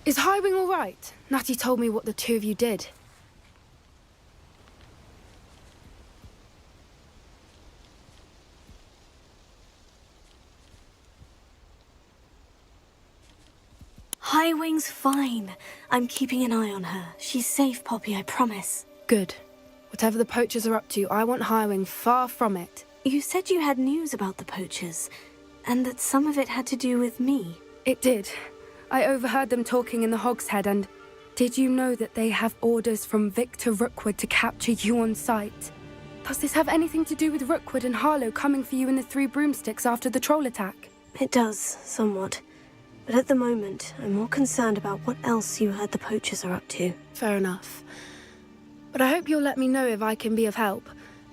Is Highwing all right? Natty told me what the two of you did. Highwing's fine. I'm keeping an eye on her. She's safe, Poppy, I promise. Good. Whatever the poachers are up to, I want Highwing far from it. You said you had news about the poachers, and that some of it had to do with me. It did. I overheard them talking in the Hogshead, and did you know that they have orders from Victor Rookwood to capture you on sight? Does this have anything to do with Rookwood and Harlow coming for you in the Three Broomsticks after the troll attack? It does, somewhat. But at the moment, I'm more concerned about what else you heard the poachers are up to. Fair enough. But I hope you'll let me know if I can be of help,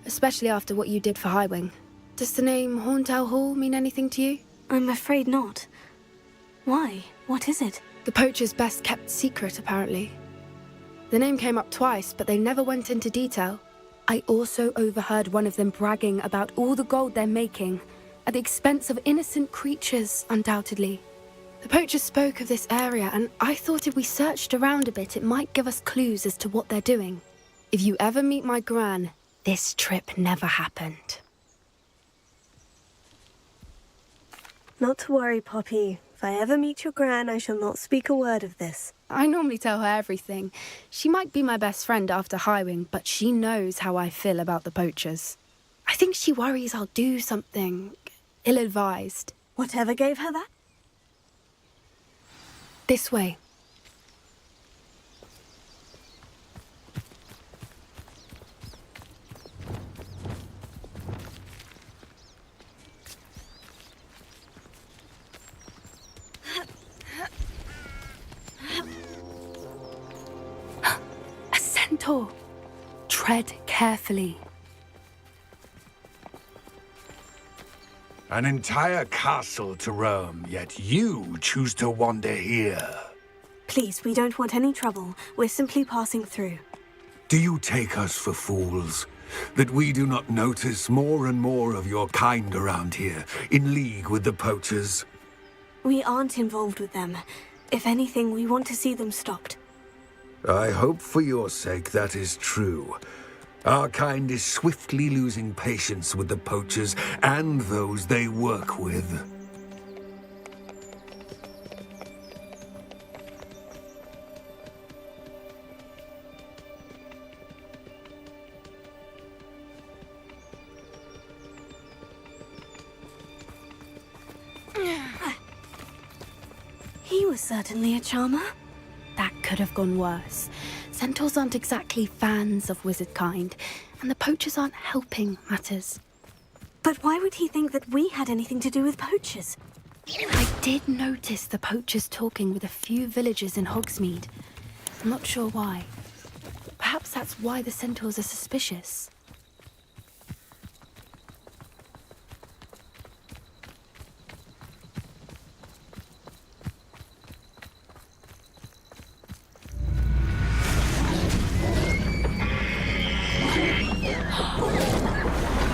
especially after what you did for Highwing. Does the name Horntail Hall mean anything to you? I'm afraid not. Why? What is it? The poachers' best kept secret, apparently. The name came up twice, but they never went into detail. I also overheard one of them bragging about all the gold they're making, at the expense of innocent creatures, undoubtedly. The poachers spoke of this area, and I thought if we searched around a bit, it might give us clues as to what they're doing. If you ever meet my gran, this trip never happened. Not to worry, Poppy. If I ever meet your gran, I shall not speak a word of this. I normally tell her everything. She might be my best friend after Highwing, but she knows how I feel about the poachers. I think she worries I'll do something ill-advised. Whatever gave her that? This way. A centaur. Tread carefully. An entire castle to roam, yet you choose to wander here. Please, we don't want any trouble. We're simply passing through. Do you take us for fools? That we do not notice more and more of your kind around here, in league with the poachers? We aren't involved with them. If anything, we want to see them stopped. I hope for your sake that is true. Our kind is swiftly losing patience with the poachers and those they work with. He was certainly a charmer. That could have gone worse. Centaurs aren't exactly fans of wizard kind, and the poachers aren't helping matters. But why would he think that we had anything to do with poachers? I did notice the poachers talking with a few villagers in Hogsmeade. I'm not sure why. Perhaps that's why the centaurs are suspicious.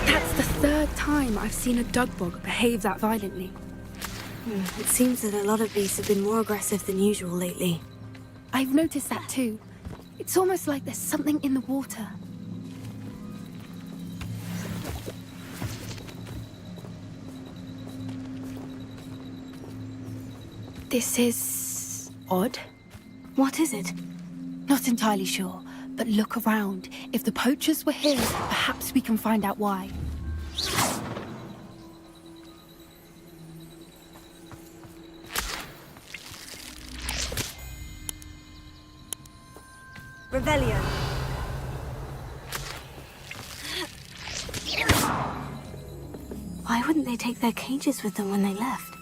That's the third time I've seen a dugbog behave that violently. It seems that a lot of beasts have been more aggressive than usual lately. I've noticed that too. It's almost like there's something in the water. This is odd. What is it? Not entirely sure, but look around. If the poachers were here, perhaps we can find out why. Revelio. Why wouldn't they take their cages with them when they left?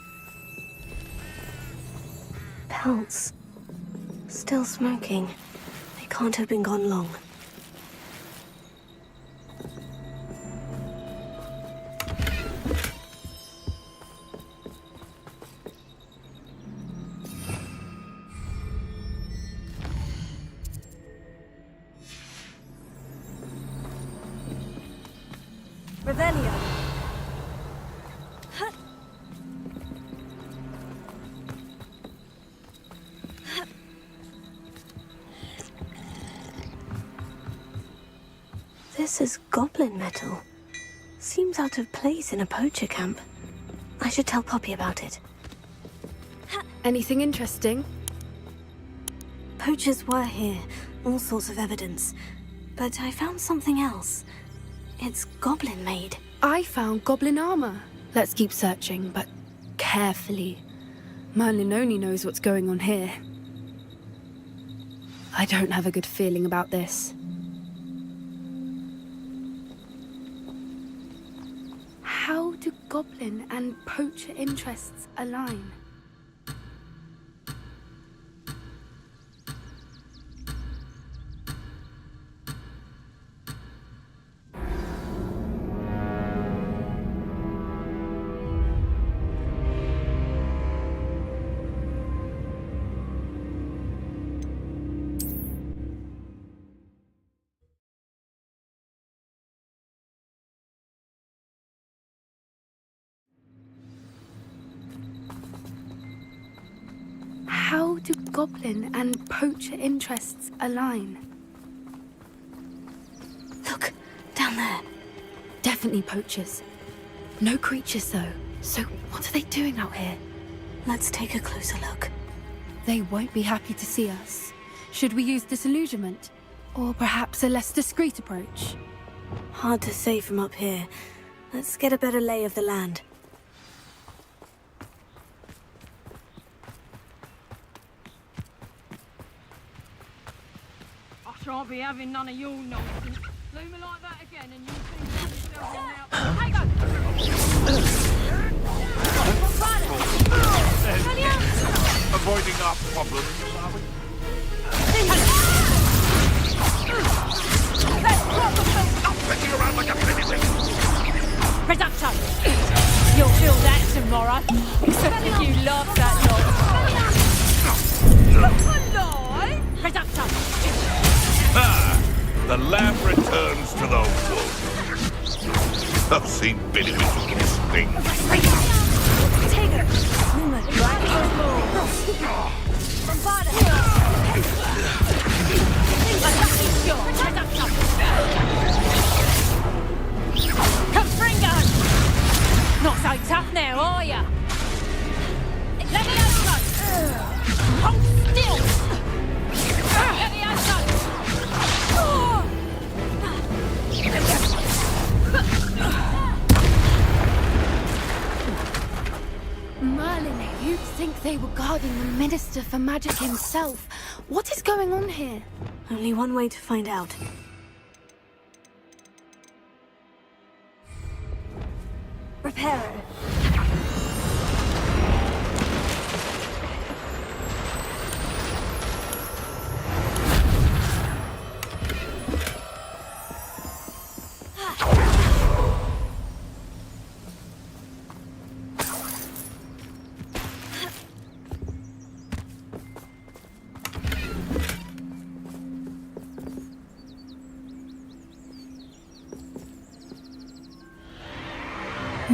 Pelts. Still smoking. They can't have been gone long. Revelio. This is goblin metal. Seems out of place in a poacher camp. I should tell Poppy about it. Anything interesting? Poachers were here, all sorts of evidence. But I found something else. It's goblin made. I found goblin armor. Let's keep searching, but carefully. Merlin only knows what's going on here. I don't have a good feeling about this. How do goblin and poacher interests align? How do goblin and poacher interests align? Look, down there. Definitely poachers. No creatures though. So what are they doing out here? Let's take a closer look. They won't be happy to see us. Should we use disillusionment? Or perhaps a less discreet approach? Hard to say from up here. Let's get a better lay of the land. I shan't be having none of your nonsense. Do me like that again and you think yourself in now. Hey, go! Avoiding our problems, are we? Stop flicking around like a pennyweight! Reducto! You'll feel that tomorrow. Except if you laugh that long. Alive! Reducto! Ah! The lamb returns to the wolf. I've seen Billy with little sting. Take her! Movement. From Bada! Reducto! Confringo! Not so tough now, are ya? Let me over! Hold still! Let me over! Merlin, you'd think they were guarding the Minister for Magic himself. What is going on here? Only one way to find out. Reparo.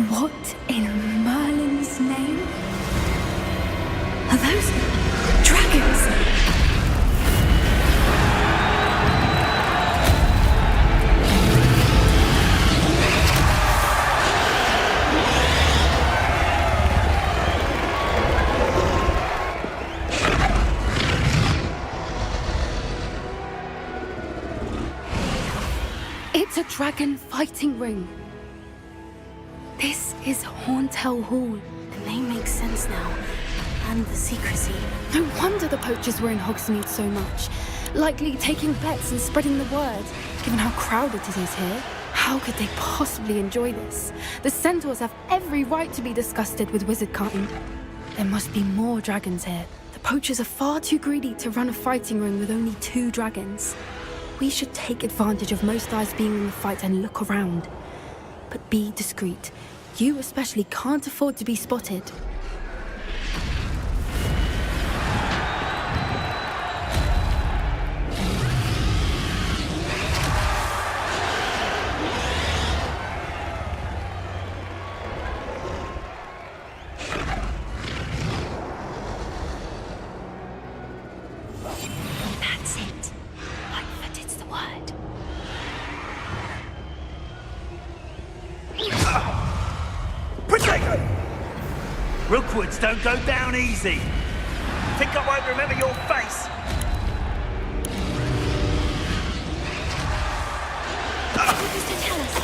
What in Merlin's name? Are those dragons? It's a dragon fighting ring. This is Horntail Hall. The name makes sense now. And the secrecy. No wonder the poachers were in Hogsmeade so much. Likely taking bets and spreading the word. Given how crowded it is here, how could they possibly enjoy this? The centaurs have every right to be disgusted with wizard kind. There must be more dragons here. The poachers are far too greedy to run a fighting ring with only 2 dragons. We should take advantage of most eyes being in the fight and look around. But be discreet. You especially can't afford to be spotted. That's it. Lightfooted's the word. Potato! Rookwoods don't go down easy. Think I won't remember your face? What does it tell us?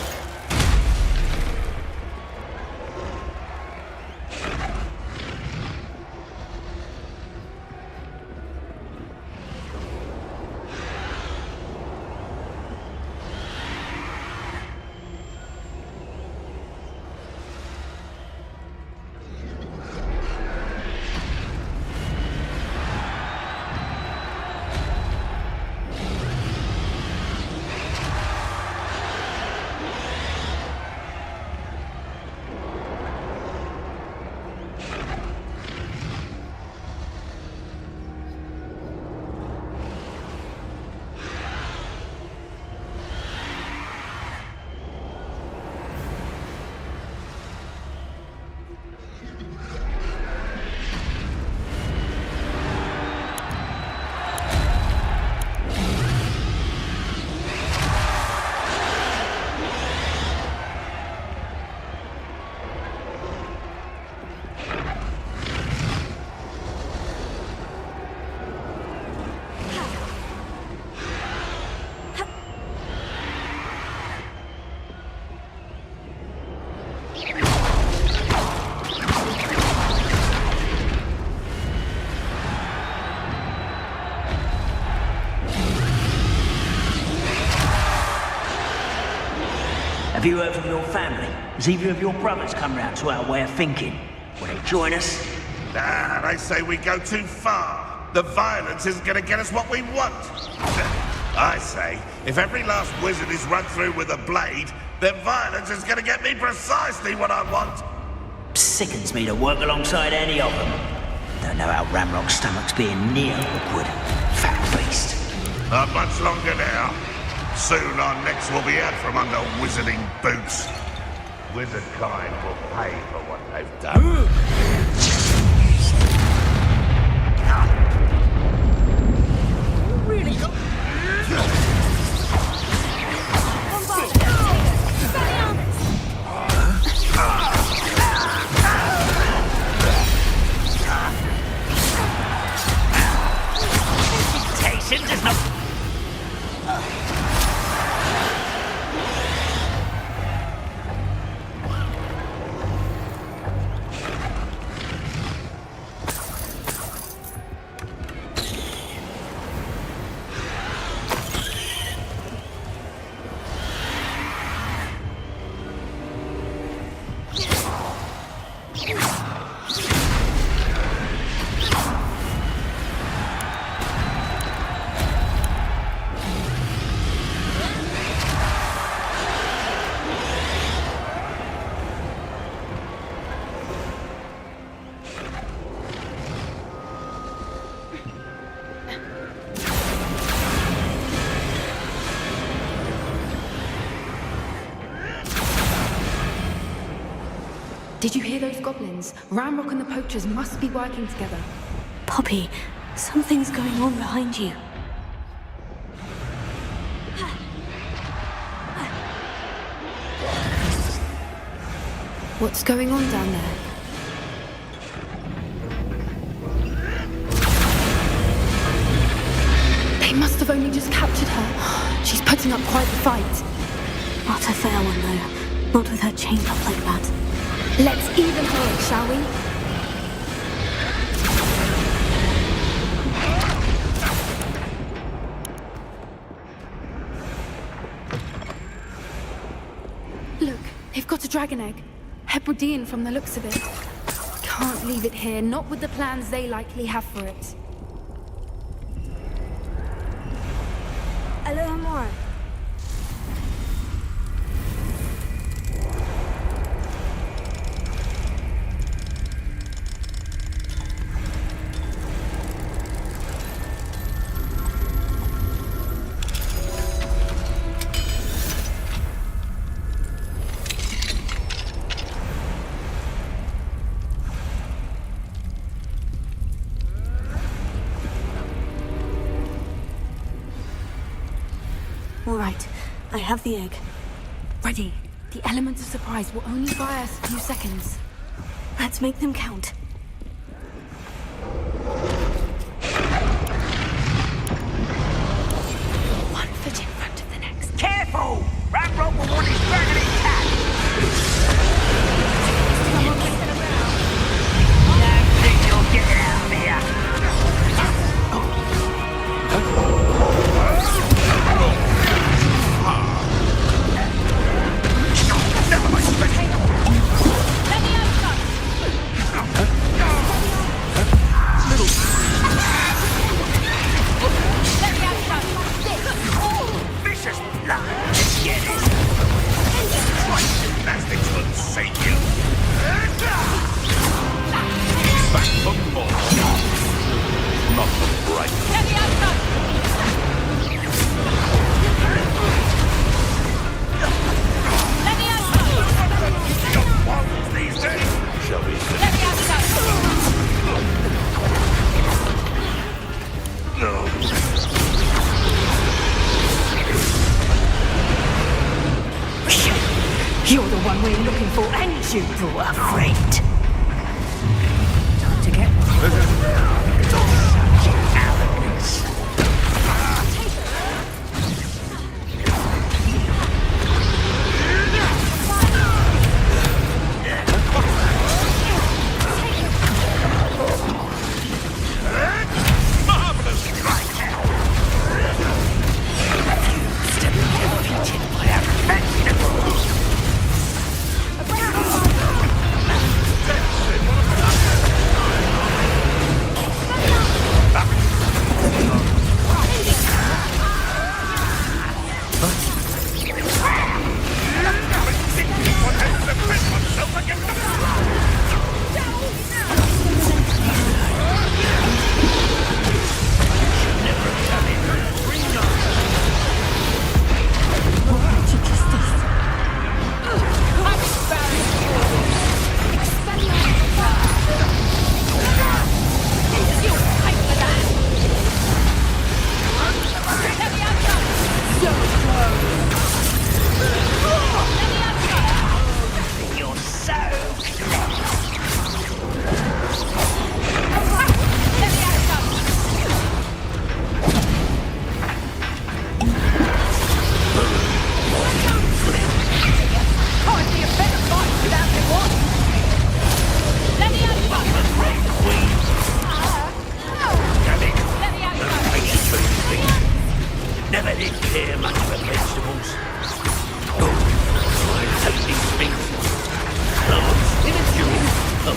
Have you heard from your family? Has either of your brothers come round to our way of thinking? Will they join us? Nah, they say we go too far. The violence isn't gonna get us what we want. I say, if every last wizard is run through with a blade, then violence is gonna get me precisely what I want. Sickens me to work alongside any of them. Don't know how Ramrock's stomach's being near Rookwood. Fat beast. Not much longer now. Soon our necks will be out from under wizarding boots. Wizard kind will pay for what they've done. There's no... Did you hear those goblins? Ramrock and the poachers must be working together. Poppy, something's going on behind you. What's going on down there? They must have only just captured her. She's putting up quite the fight. Not a fair one, though. Not with her chained up like that. Let's even her, shall we? Look, they've got a dragon egg. Hebridean from the looks of it. Can't leave it here, not with the plans they likely have for it. A little more. All right, I have the egg. Ready. The element of surprise will only buy us a few seconds. Let's make them count. One foot in front of the next. Careful! Ramrock will want his dragon intact! Someone messing around. Don't think you'll get it out of here! Vicious blood! Get it! Christ, gymnastics wouldn't save you. Back for more. Not the bright. Got wands these days. Shall we You're the one we're looking for, and you brought a friend. Time to get arrogance! marvelous strike? Defeated by a vegetable! You're so never did care much for vegetables. Oh, I hate these things. In a jury of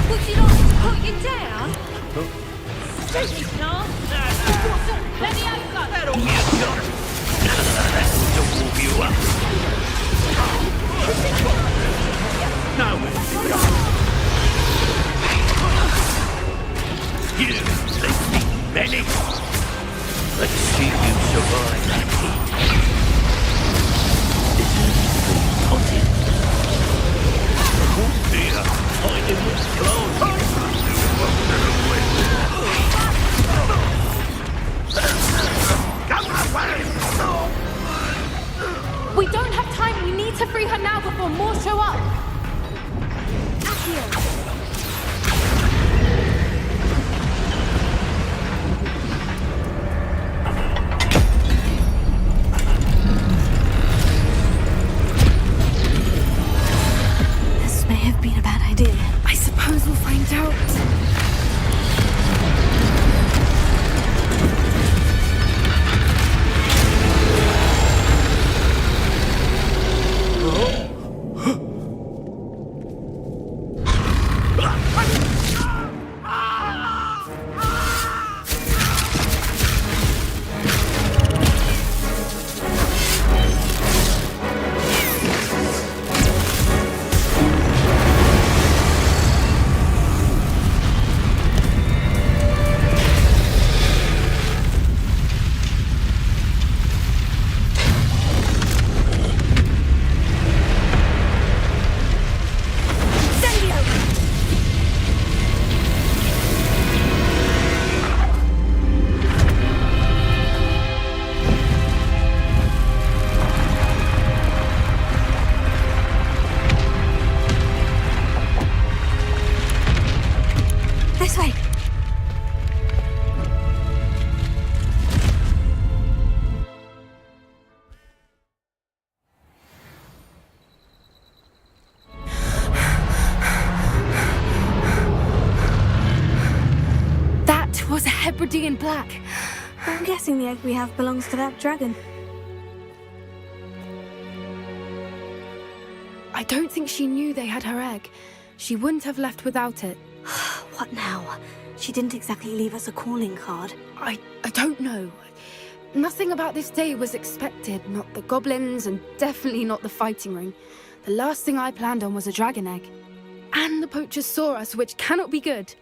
Would you like to put you down? No. Let me out. That'll be a shot. That'll warm you up. No, you let me manage. Let's see you survive that heat. Deserves to be potted. to free her now before more show up! Accio! This may have been a bad idea. I suppose we'll find out. This way. That was a Hebridean black. I'm guessing the egg we have belongs to that dragon. I don't think she knew they had her egg. She wouldn't have left without it. What now? She didn't exactly leave us a calling card. I don't know. Nothing about this day was expected. Not the goblins, and definitely not the fighting ring. The last thing I planned on was a dragon egg. And the poachers saw us, which cannot be good.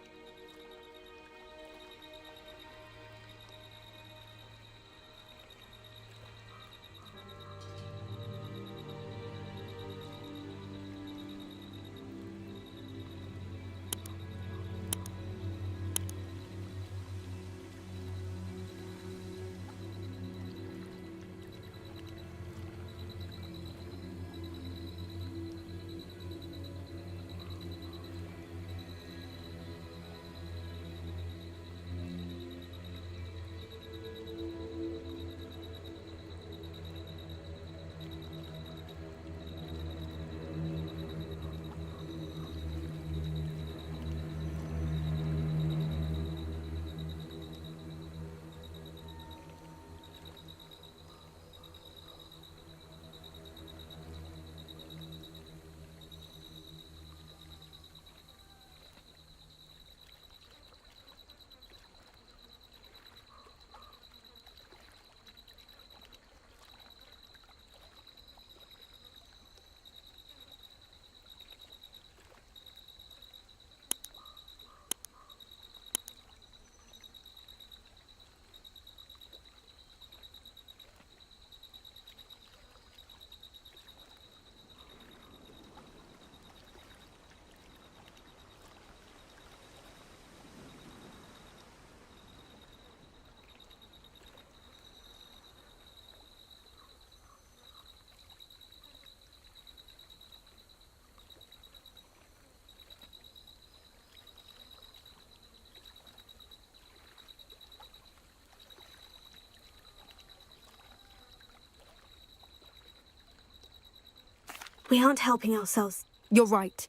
We aren't helping ourselves. You're right.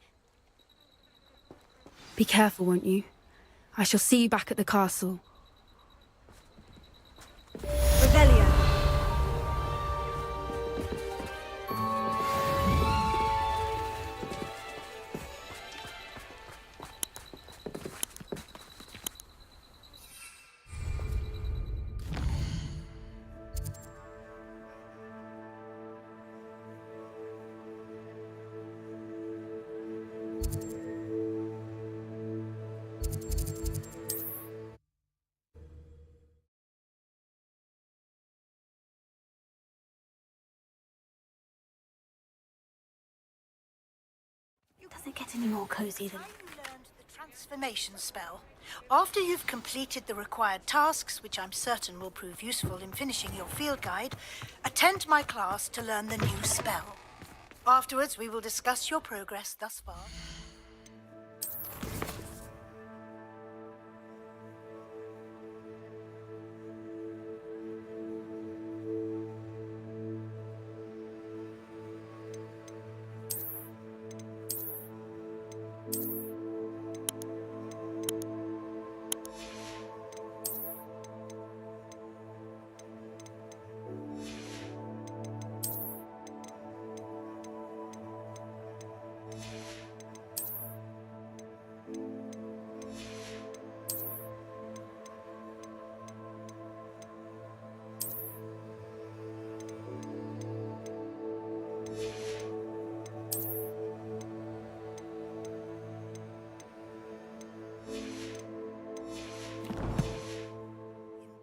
Be careful, won't you? I shall see you back at the castle. Revelio. Does it get any more cozy than... You learned the transformation spell. After you've completed the required tasks, which I'm certain will prove useful in finishing your field guide, attend my class to learn the new spell. Afterwards, we will discuss your progress thus far.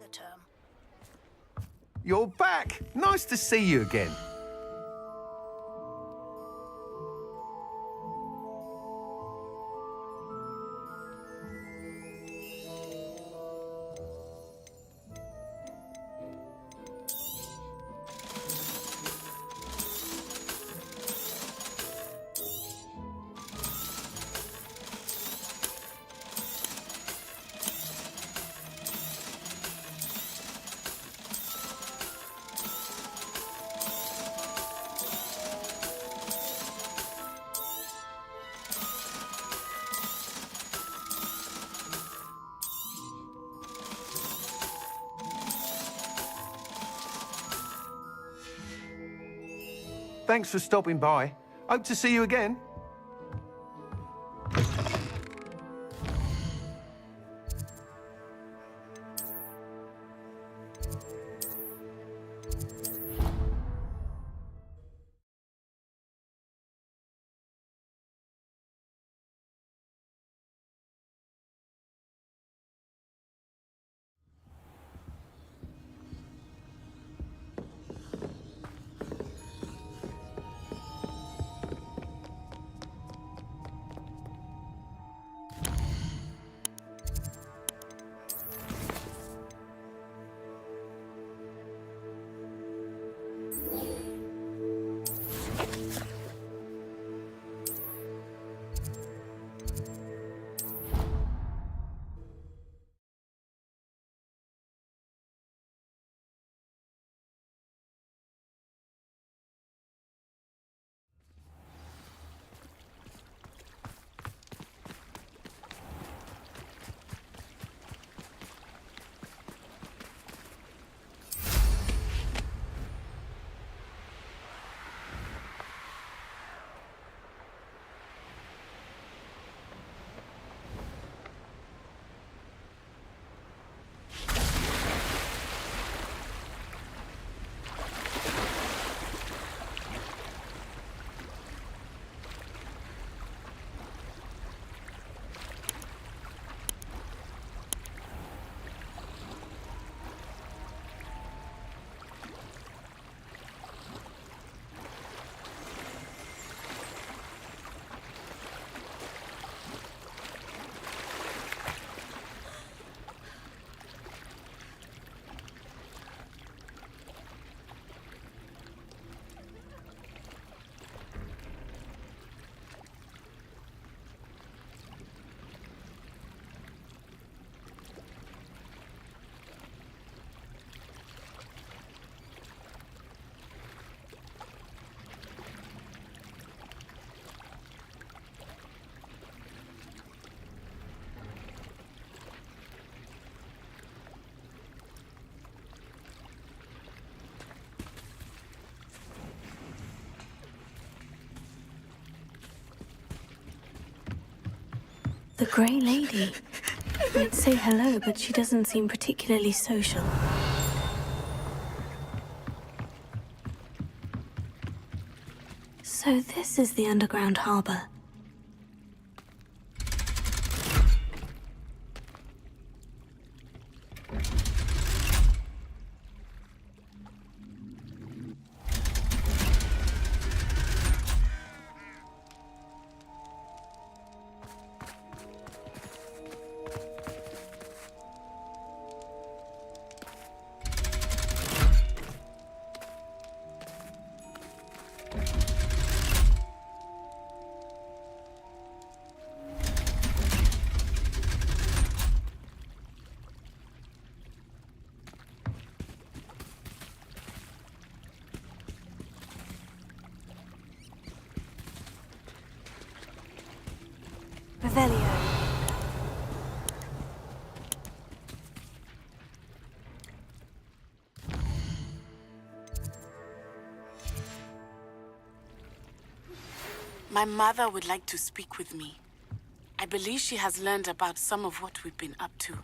The term. You're back! Nice to see you again. Thanks for stopping by. Hope to see you again. The Grey Lady. I'd say hello, but she doesn't seem particularly social. So this is the underground harbor. Revelio. My mother would like to speak with me. I believe she has learned about some of what we've been up to.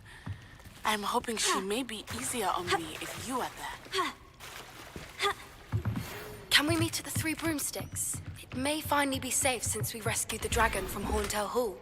I'm hoping she may be easier on me if you are there. Can we meet at the Three Broomsticks? It may finally be safe since we rescued the dragon from Horntail Hall.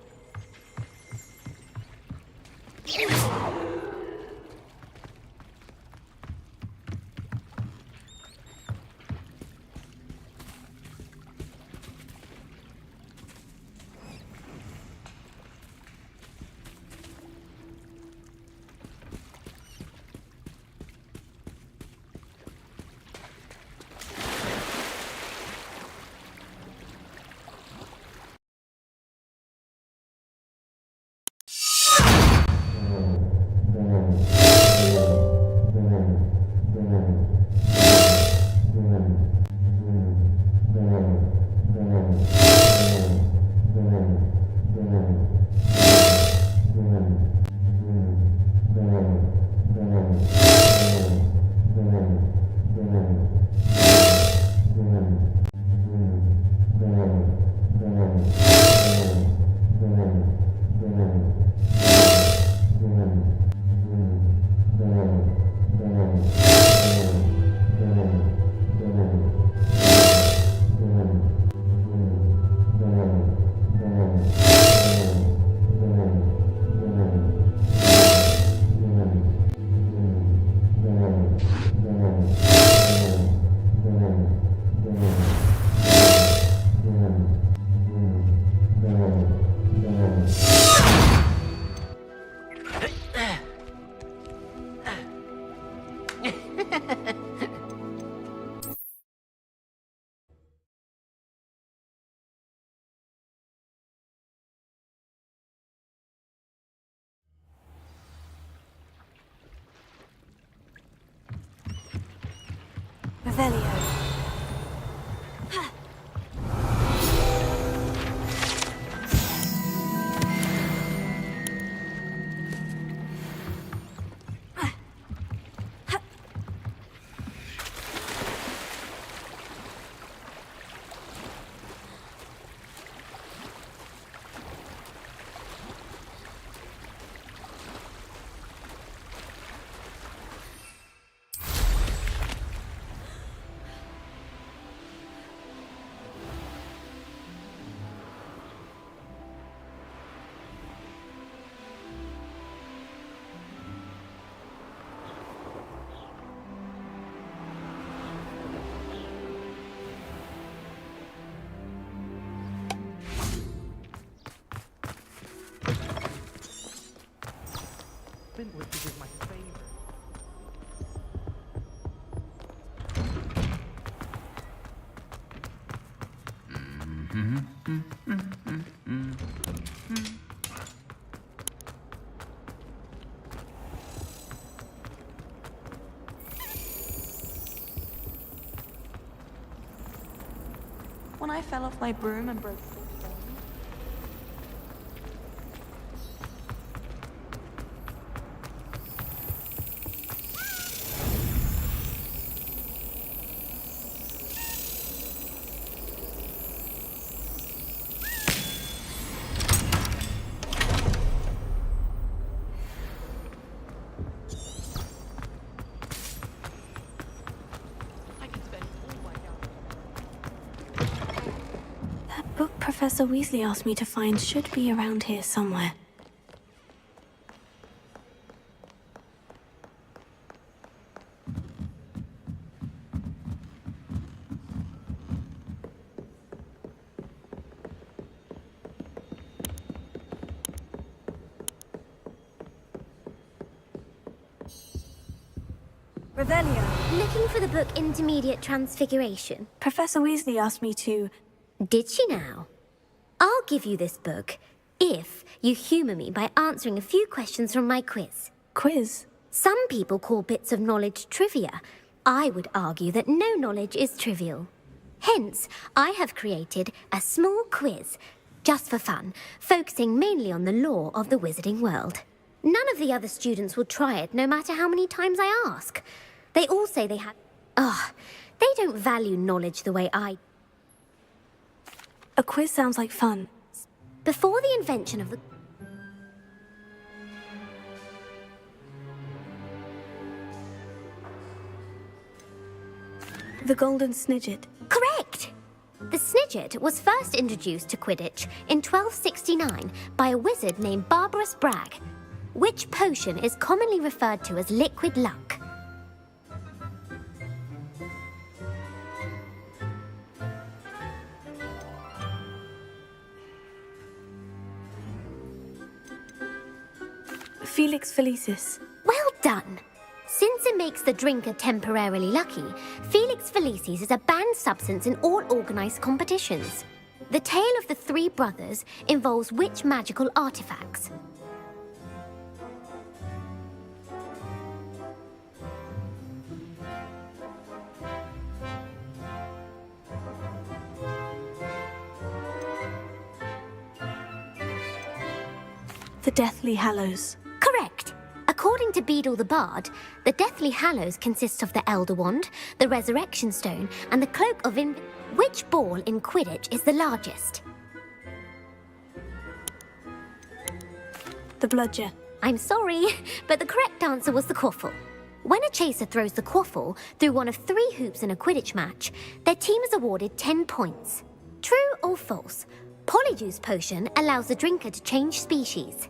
Revelio. Which is my favorite. When I fell off my broom and broke Book Professor Weasley asked me to find should be around here somewhere. Revelio. Looking for the book Intermediate Transfiguration? Professor Weasley asked me to... Did she now? I'll give you this book if you humour me by answering a few questions from my quiz. Quiz? Some people call bits of knowledge trivia. I would argue that no knowledge is trivial. Hence, I have created a small quiz just for fun, focusing mainly on the lore of the wizarding world. None of the other students will try it, no matter how many times I ask. They all say they have... they don't value knowledge the way I... A quiz sounds like fun. Before the invention of the... The Golden Snidget. Correct! The Snidget was first introduced to Quidditch in 1269 by a wizard named Barbarous Bragg, which potion is commonly referred to as liquid luck. Felix Felicis. Well done! Since it makes the drinker temporarily lucky, Felix Felicis is a banned substance in all organised competitions. The tale of the three brothers involves which magical artifacts? The Deathly Hallows. Correct! According to Beadle the Bard, the Deathly Hallows consists of the Elder Wand, the Resurrection Stone, and the Cloak of Which ball in Quidditch is the largest? The Bludger. I'm sorry, but the correct answer was the Quaffle. When a chaser throws the Quaffle through one of 3 hoops in a Quidditch match, their team is awarded 10 points. True or false? Polyjuice Potion allows the drinker to change species.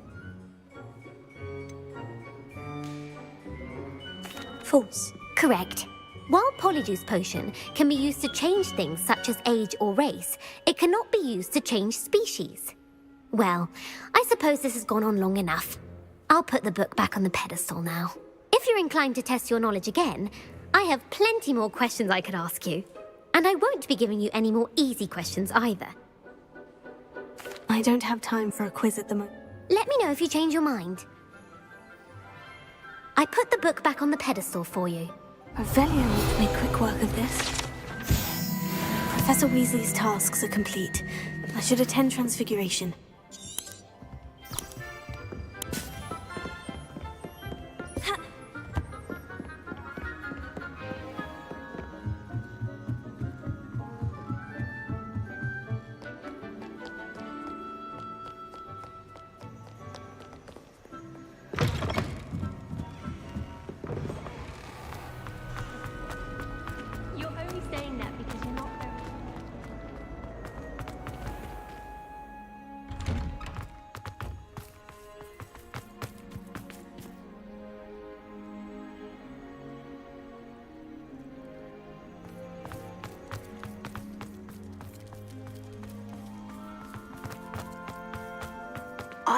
False. Correct. While Polyjuice Potion can be used to change things such as age or race, it cannot be used to change species. Well, I suppose this has gone on long enough. I'll put the book back on the pedestal now. If you're inclined to test your knowledge again, I have plenty more questions I could ask you. And I won't be giving you any more easy questions either. I don't have time for a quiz at the moment. Let me know if you change your mind. I put the book back on the pedestal for you. Revelio will make quick work of this. Professor Weasley's tasks are complete. I should attend Transfiguration.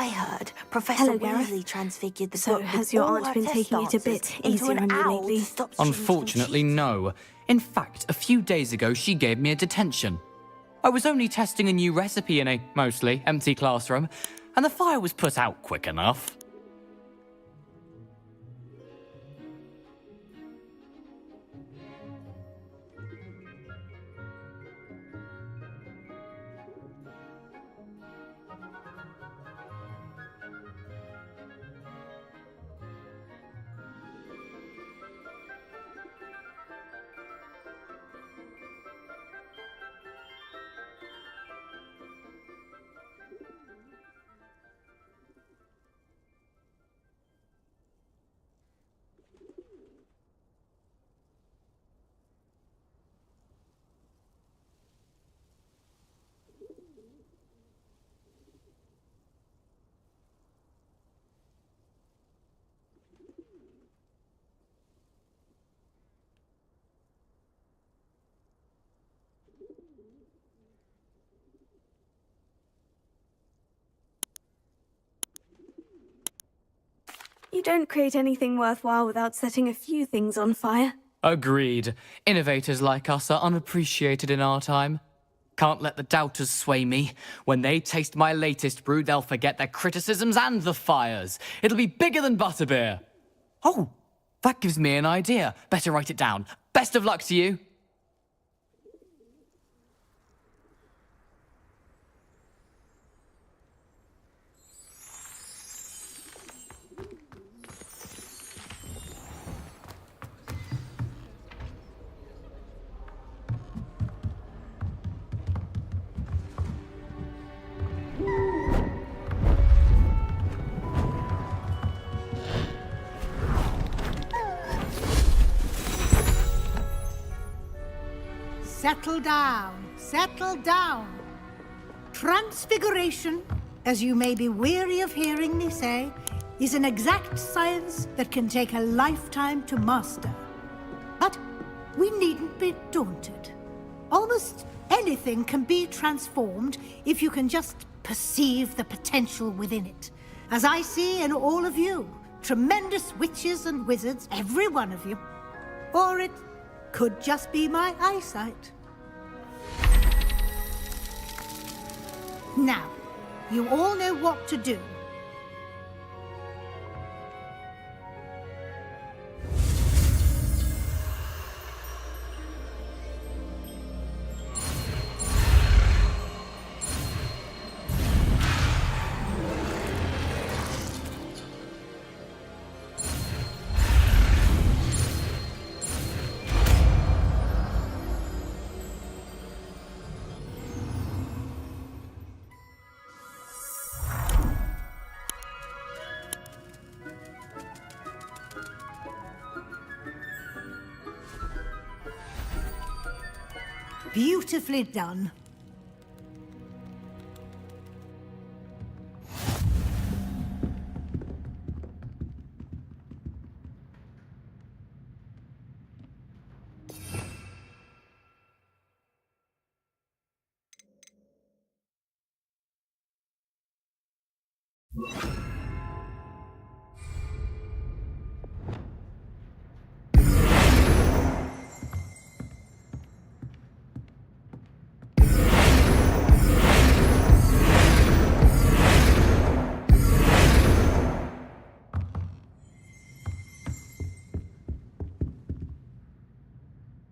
I heard Professor Hello, Gareth. Weasley transfigured the So, book has with your all aunt her been test taking it a bit answers into easier an on you owl lately? to stop students from Unfortunately, cheating? no. In fact, a few days ago, she gave me a detention. I was only testing a new recipe in a mostly empty classroom, and the fire was put out quick enough. You don't create anything worthwhile without setting a few things on fire. Agreed. Innovators like us are unappreciated in our time. Can't let the doubters sway me. When they taste my latest brew, they'll forget their criticisms and the fires. It'll be bigger than butterbeer. Oh, that gives me an idea. Better write it down. Best of luck to you. settle down. Settle down. Transfiguration, as you may be weary of hearing me say, is an exact science that can take a lifetime to master. But we needn't be daunted. Almost anything can be transformed if you can just perceive the potential within it. As I see in all of you, tremendous witches and wizards, every one of you. Or it could just be my eyesight. Now, you all know what to do. Beautifully done.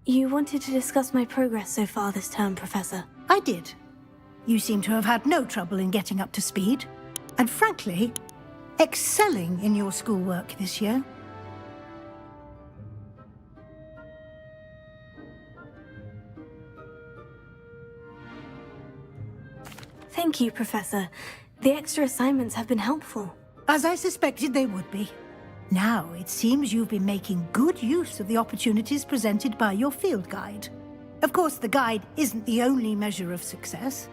You wanted to discuss my progress so far this term, Professor. I did. You seem to have had no trouble in getting up to speed. And frankly, excelling in your schoolwork this year. Thank you, Professor. The extra assignments have been helpful. As I suspected they would be. Now, it seems you've been making good use of the opportunities presented by your field guide. Of course, the guide isn't the only measure of success.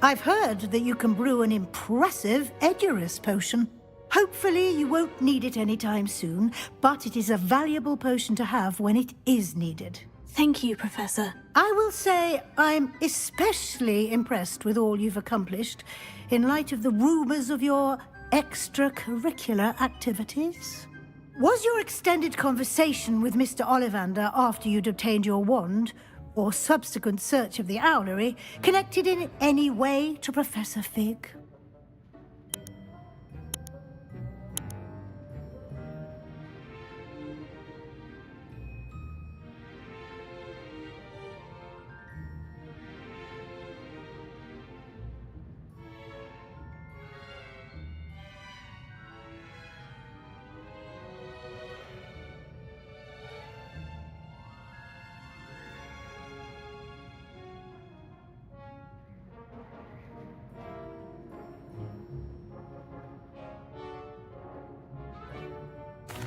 I've heard that you can brew an impressive Edurus potion. Hopefully, you won't need it anytime soon, but it is a valuable potion to have when it is needed. Thank you, Professor. I will say I'm especially impressed with all you've accomplished in light of the rumors of your extracurricular activities. Was your extended conversation with Mr. Ollivander after you'd obtained your wand, or subsequent search of the owlery, connected in any way to Professor Fig?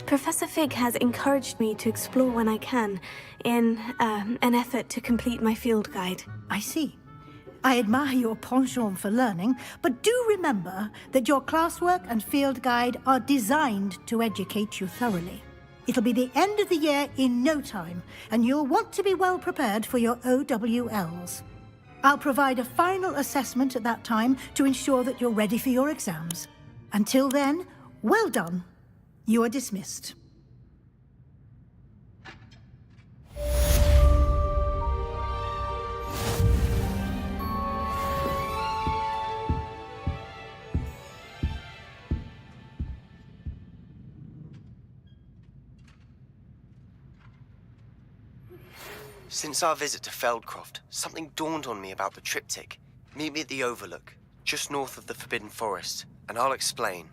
Professor Fig has encouraged me to explore when I can, in an effort to complete my field guide. I see. I admire your penchant for learning, but do remember that your classwork and field guide are designed to educate you thoroughly. It'll be the end of the year in no time, and you'll want to be well prepared for your OWLs. I'll provide a final assessment at that time to ensure that you're ready for your exams. Until then, well done. You are dismissed. Since our visit to Feldcroft, something dawned on me about the triptych. Meet me at the Overlook, just north of the Forbidden Forest, and I'll explain.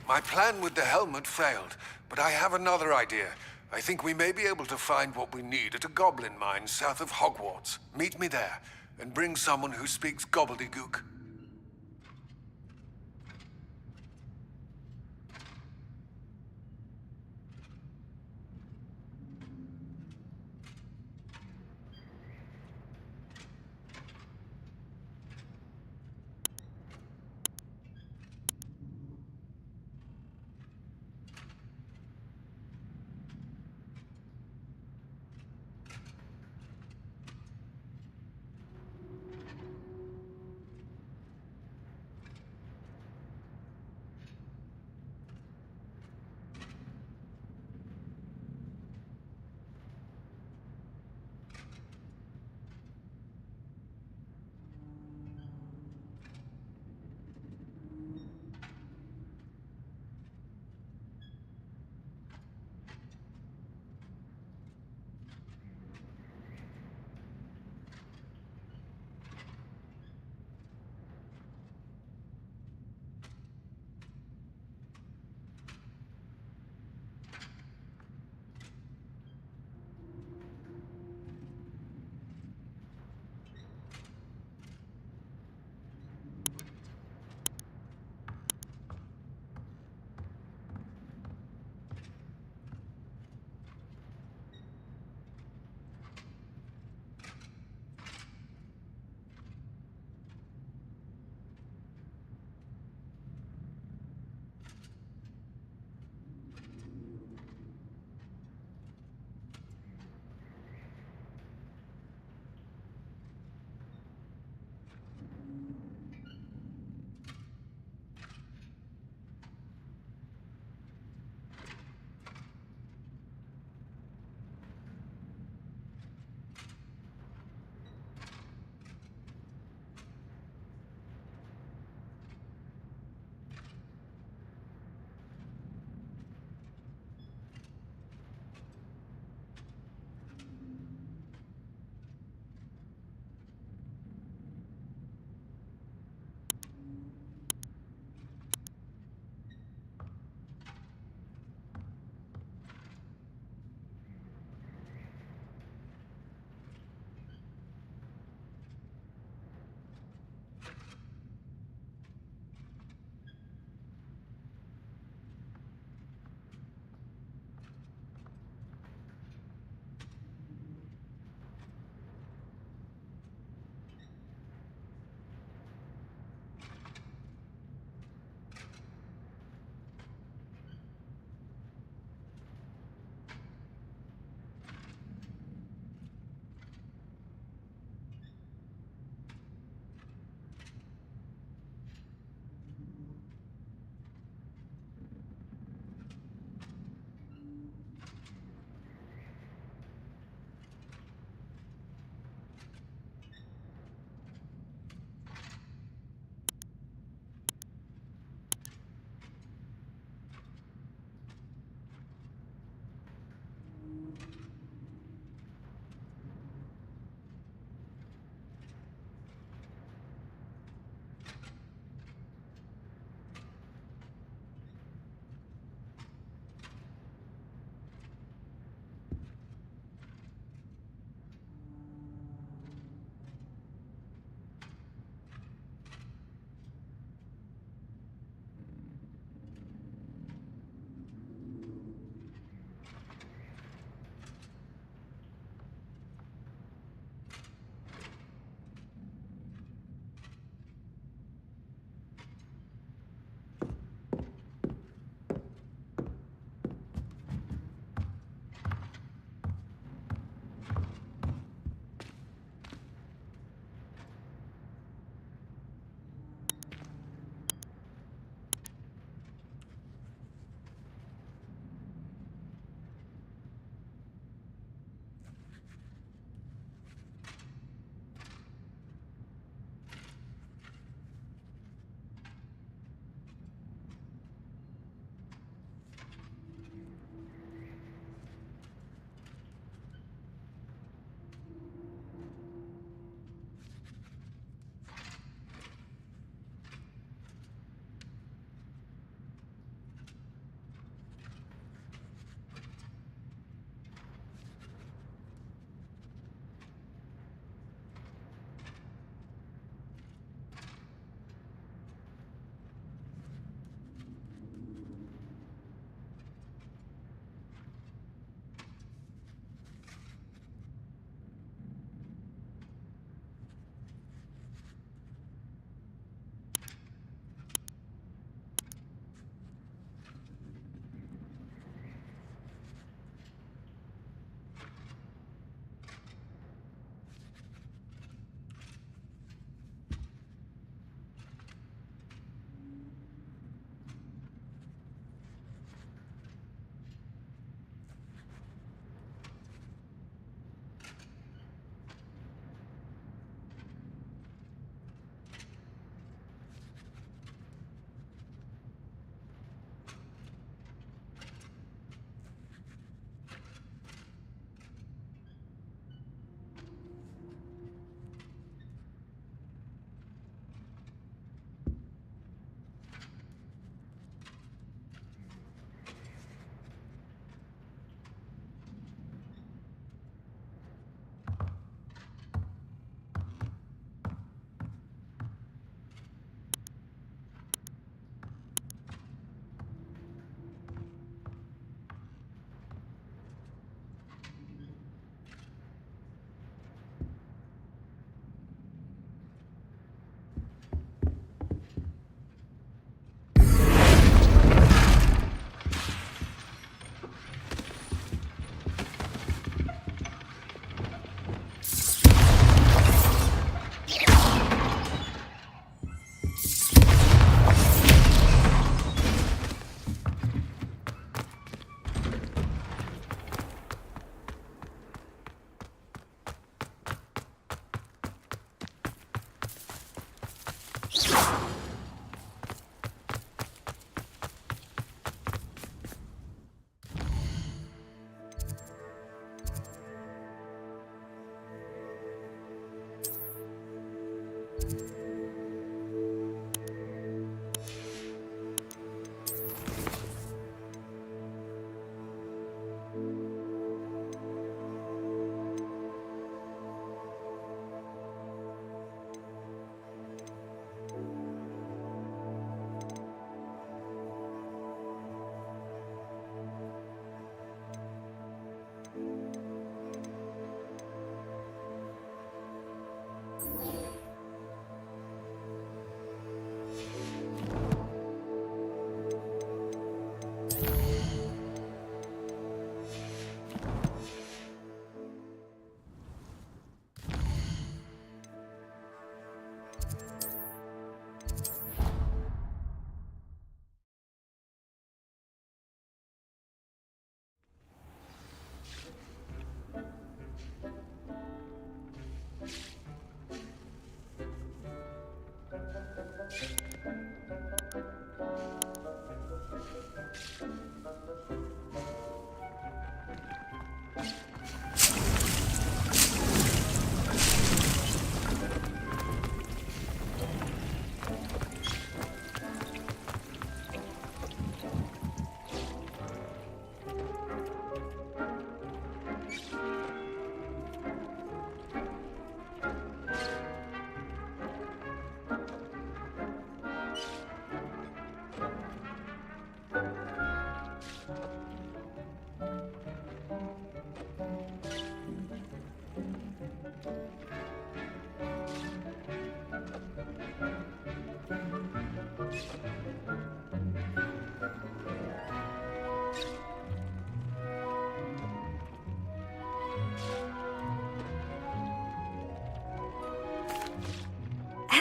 My plan with the helmet failed, but I have another idea. I think we may be able to find what we need at a goblin mine south of Hogwarts. Meet me there, and bring someone who speaks gobbledygook.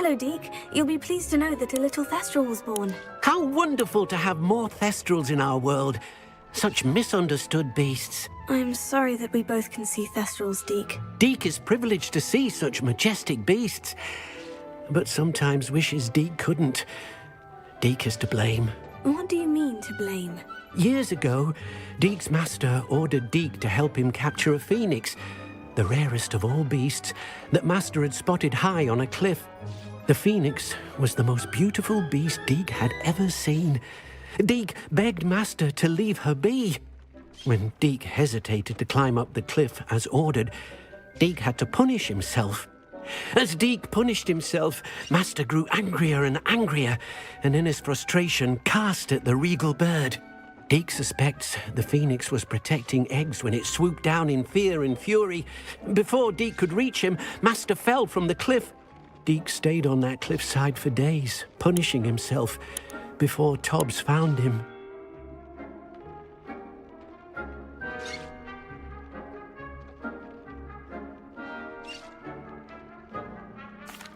Hello, Deke. You'll be pleased to know that a little Thestral was born. How wonderful to have more Thestrals in our world. Such misunderstood beasts. I'm sorry that we both can see Thestrals, Deke. Deke is privileged to see such majestic beasts, but sometimes wishes Deke couldn't. Deke is to blame. What do you mean, to blame? Years ago, Deke's master ordered Deke to help him capture a phoenix, the rarest of all beasts, that master had spotted high on a cliff. The phoenix was the most beautiful beast Deke had ever seen. Deke begged master to leave her be. When Deke hesitated to climb up the cliff as ordered, Deke had to punish himself. As Deke punished himself, master grew angrier and angrier, and in his frustration cast at the regal bird. Deke suspects the phoenix was protecting eggs when it swooped down in fear and fury. Before Deke could reach him, master fell from the cliff. Deke stayed on that cliffside for days, punishing himself, before Tobbs found him.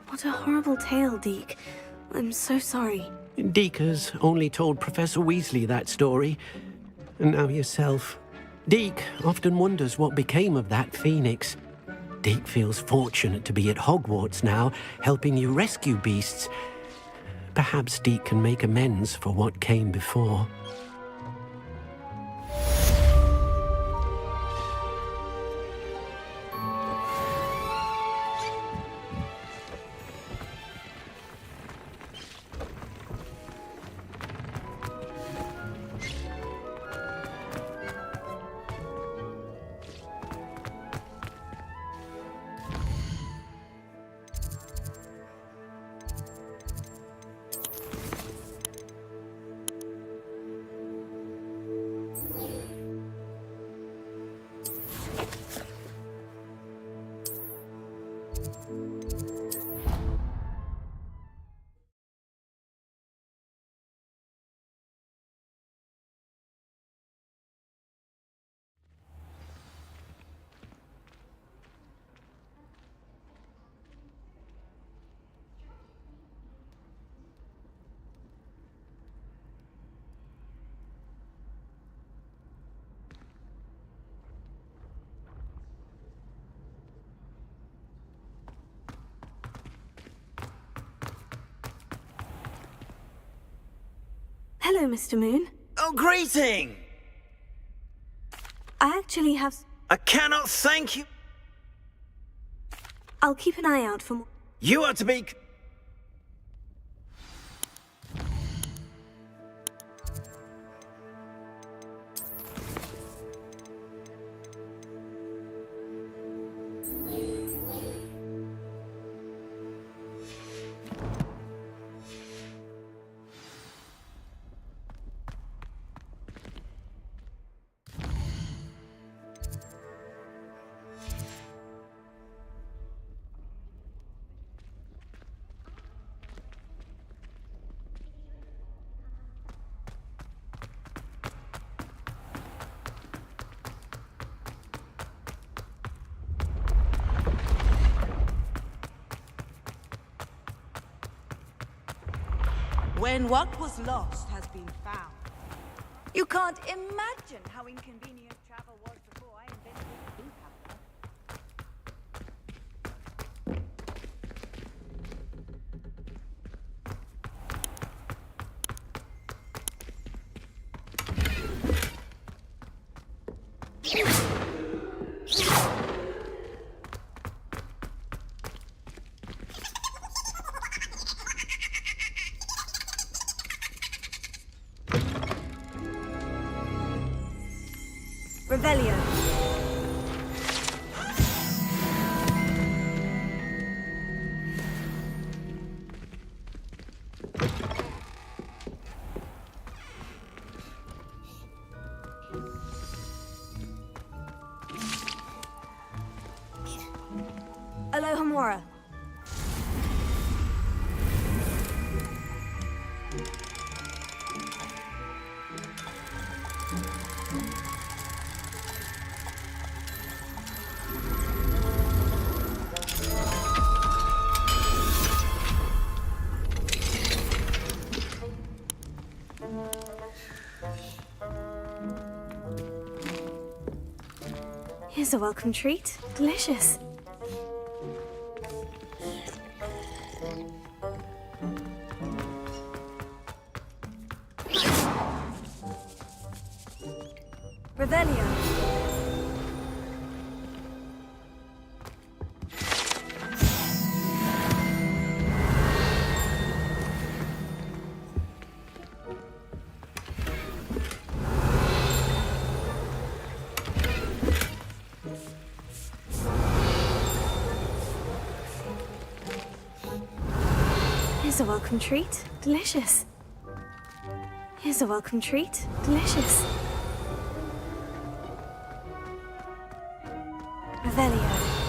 What a horrible tale, Deke. I'm so sorry. Deke has only told Professor Weasley that story, and now yourself. Deke often wonders what became of that phoenix. Deke feels fortunate to be at Hogwarts now, helping you rescue beasts. Perhaps Deke can make amends for what came before. Hello, Mr. Moon. Oh, greeting! I actually have... I cannot thank you. I'll keep an eye out for more. You are to be... When what was lost has been found. You can't imagine how inconvenient travel was before I invented steam power. Revelio. Alohomora. Here's a welcome treat. Delicious. Revelio. Here's a welcome treat. Delicious. Here's a welcome treat. Delicious. Revelio.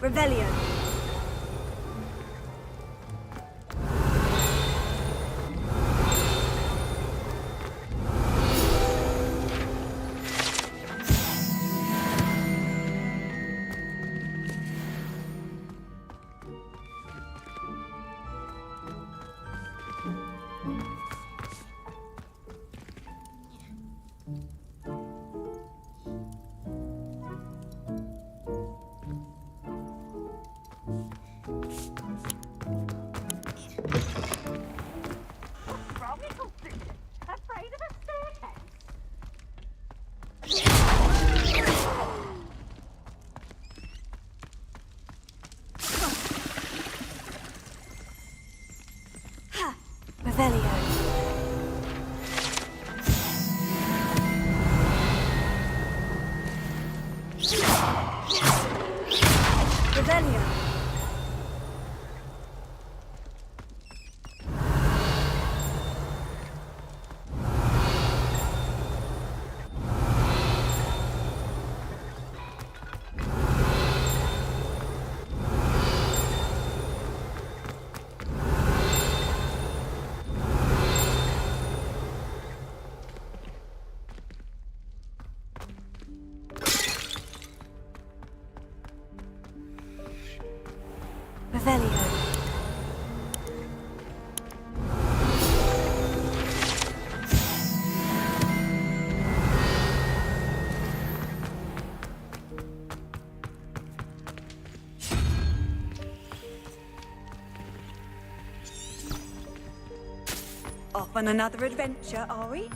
Revelio. Revelio. Revelio. Revelio. Off on another adventure, are we?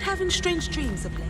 been having strange dreams of late?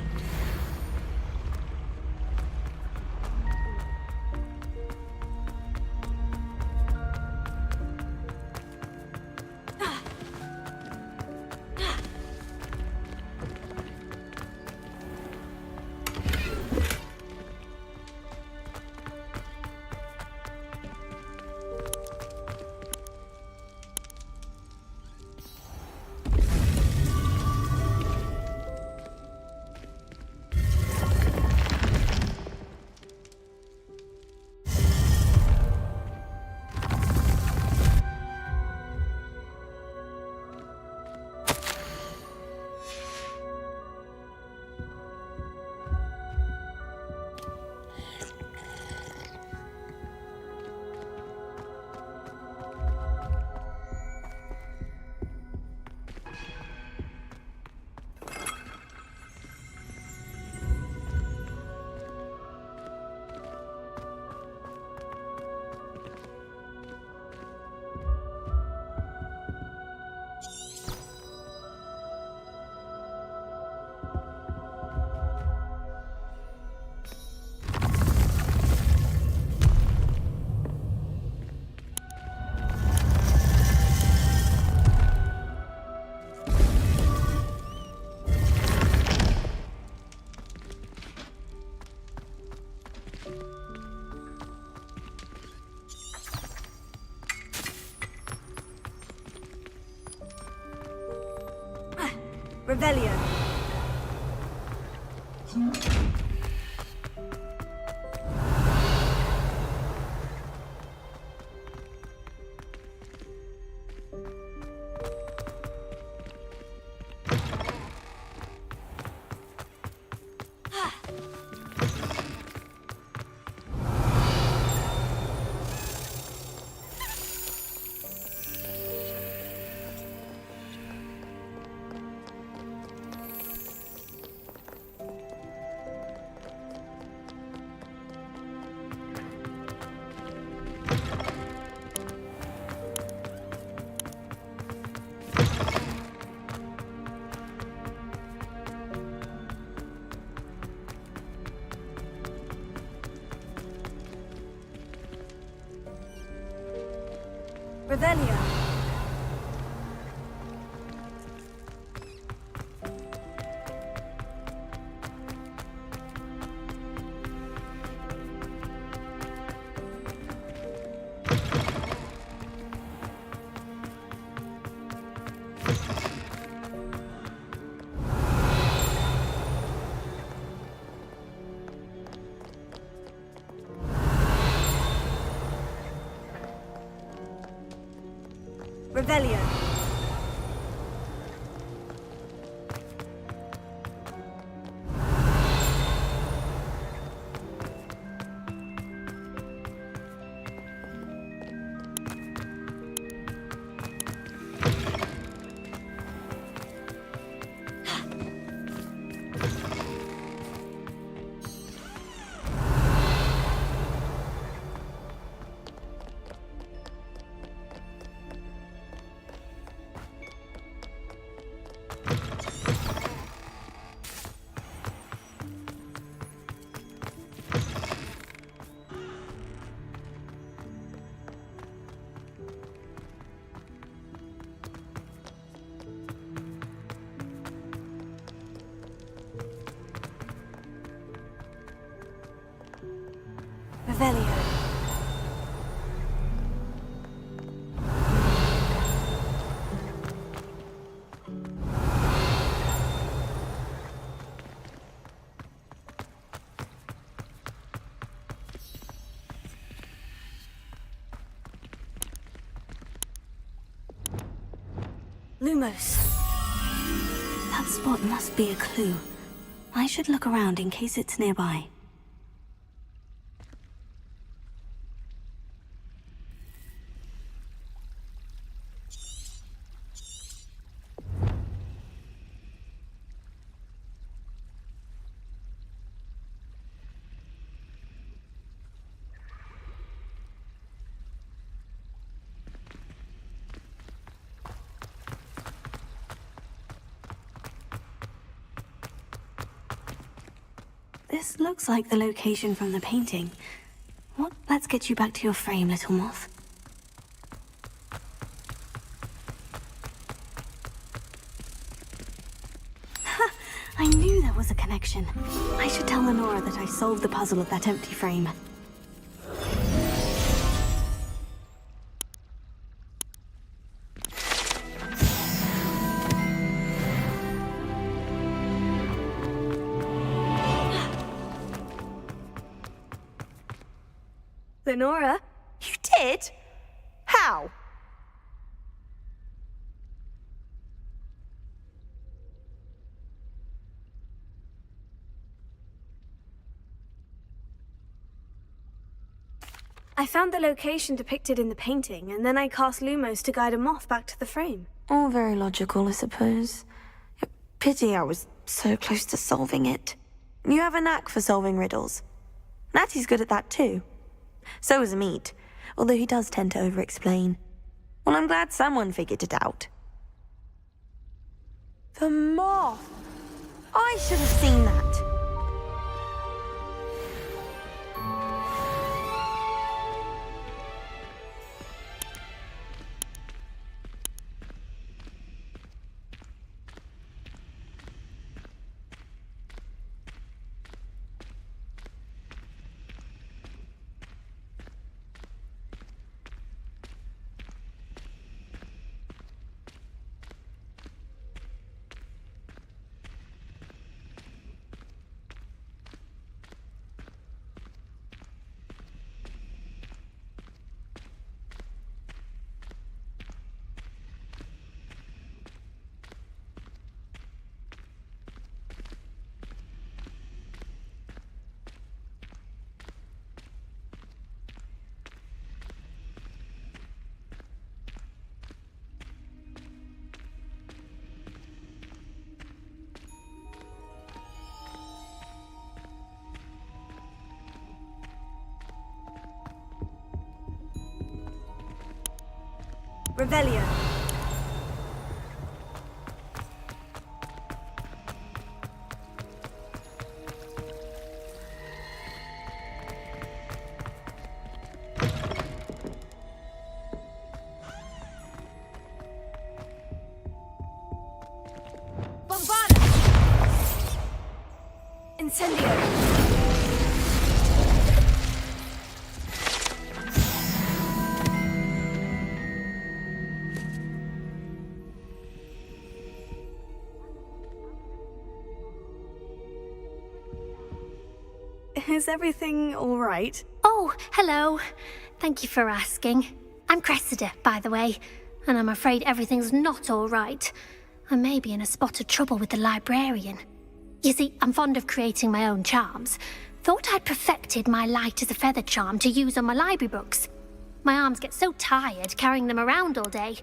Revelio. Revelio. Revelio. Revelio. Lumos. That spot must be a clue. I should look around in case it's nearby. This looks like the location from the painting. Let's get you back to your frame, little moth. Ha! I knew there was a connection. I should tell Lenora that I solved the puzzle of that empty frame. Lenora? You did? How? I found the location depicted in the painting, and then I cast Lumos to guide a moth back to the frame. All very logical, I suppose. Pity I was so close to solving it. You have a knack for solving riddles. Natty's good at that too. So is Meat, although he does tend to over-explain. Well, I'm glad someone figured it out. The moth! I should have seen that. Revelio. Bombada! Incendio! Is everything all right? Oh, hello. Thank you for asking. I'm Cressida, by the way, and I'm afraid everything's not all right. I may be in a spot of trouble with the librarian. You see, I'm fond of creating my own charms. Thought I'd perfected my light as a feather charm to use on my library books. My arms get so tired carrying them around all day.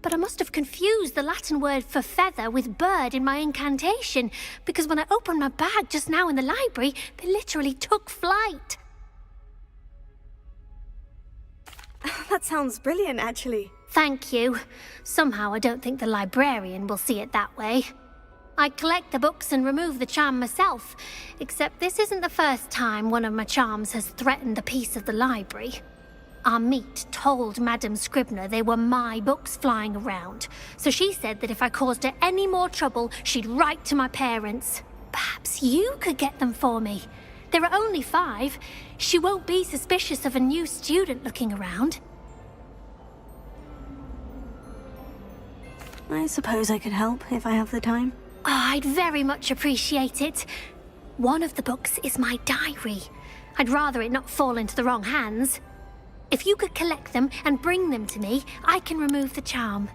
But I must have confused the Latin word for feather with bird in my incantation, because when I opened my bag just now in the library, they literally took flight. That sounds brilliant, actually. Thank you. Somehow I don't think the librarian will see it that way. I collect the books and remove the charm myself, except this isn't the first time one of my charms has threatened the peace of the library. Our meat told Madame Scribner they were my books flying around, so she said that if I caused her any more trouble, she'd write to my parents. Perhaps you could get them for me. There are only 5. She won't be suspicious of a new student looking around. I suppose I could help if I have the time. Oh, I'd very much appreciate it. One of the books is my diary. I'd rather it not fall into the wrong hands. If you could collect them and bring them to me, I can remove the charm.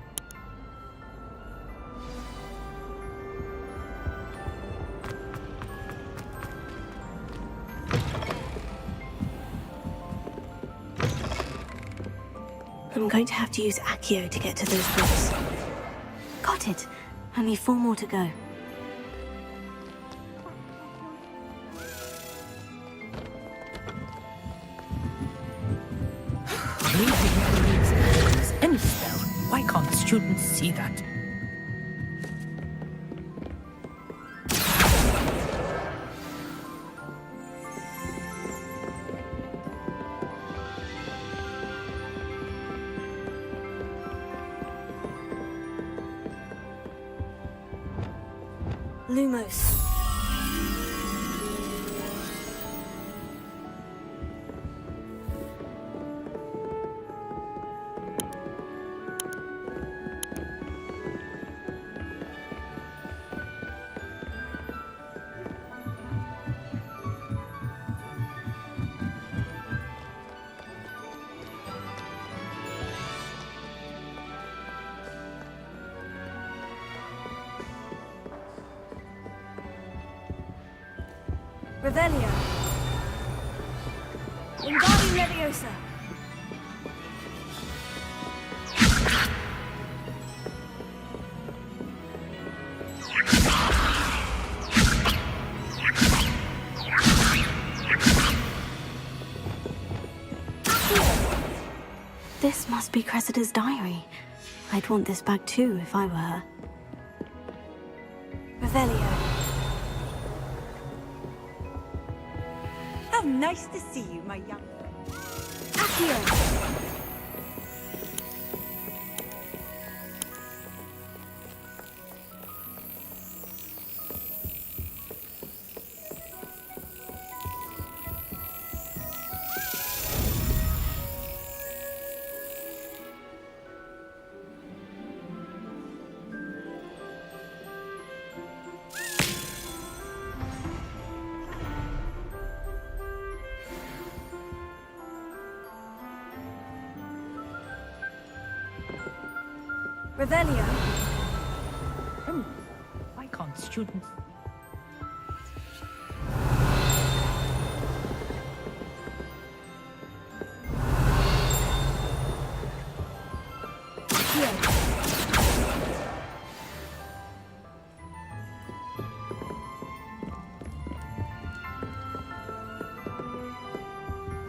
I'm going to have to use Accio to get to those books. Got it. Only 4 more to go. Any spell. Why can't students see that? Lumos. Revelio. Wingardium Leviosa. This must be Cressida's diary. I'd want this back too if I were her. Revelio. How nice to see you, my young Accio. Revelio. Why can't students...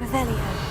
Revelio.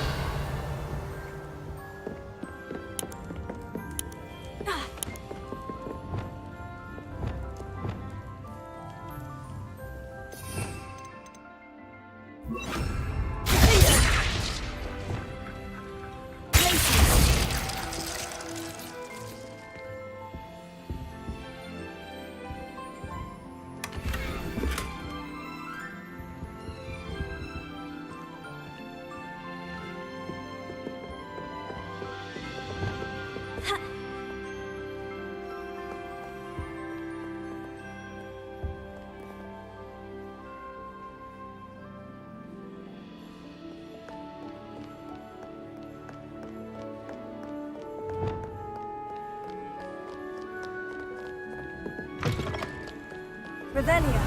Revelio.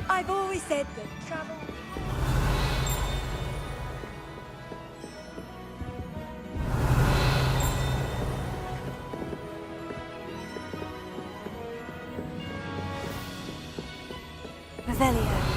I've always said that travel... Revelio.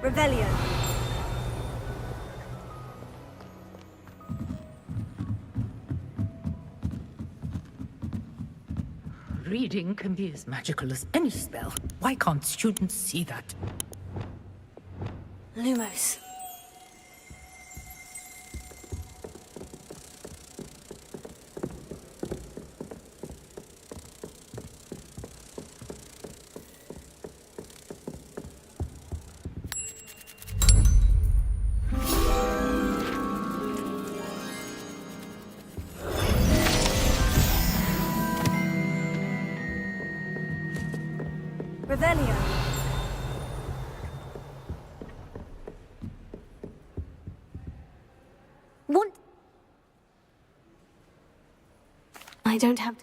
Revelio. Reading can be as magical as any spell. Why can't students see that? Lumos. Revelio. What? I don't have...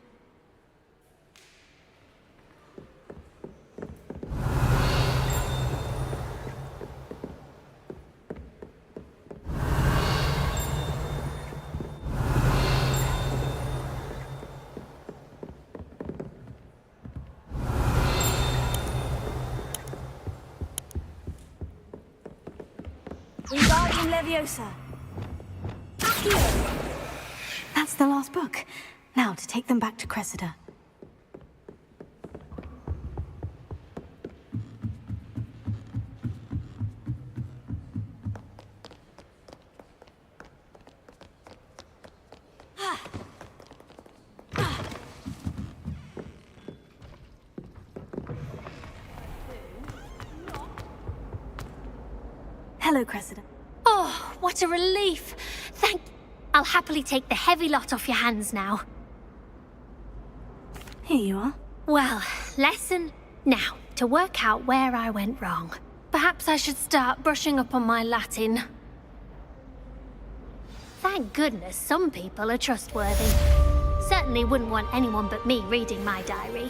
Wingardium Leviosa. Accio! That's the last book. Now to take them back to Cressida. Hello, Cressida. Oh, what a relief. I'll happily take the heavy lot off your hands now. Here you are. Well, lesson now to work out where I went wrong. Perhaps I should start brushing up on my Latin. Thank goodness some people are trustworthy. Certainly wouldn't want anyone but me reading my diary.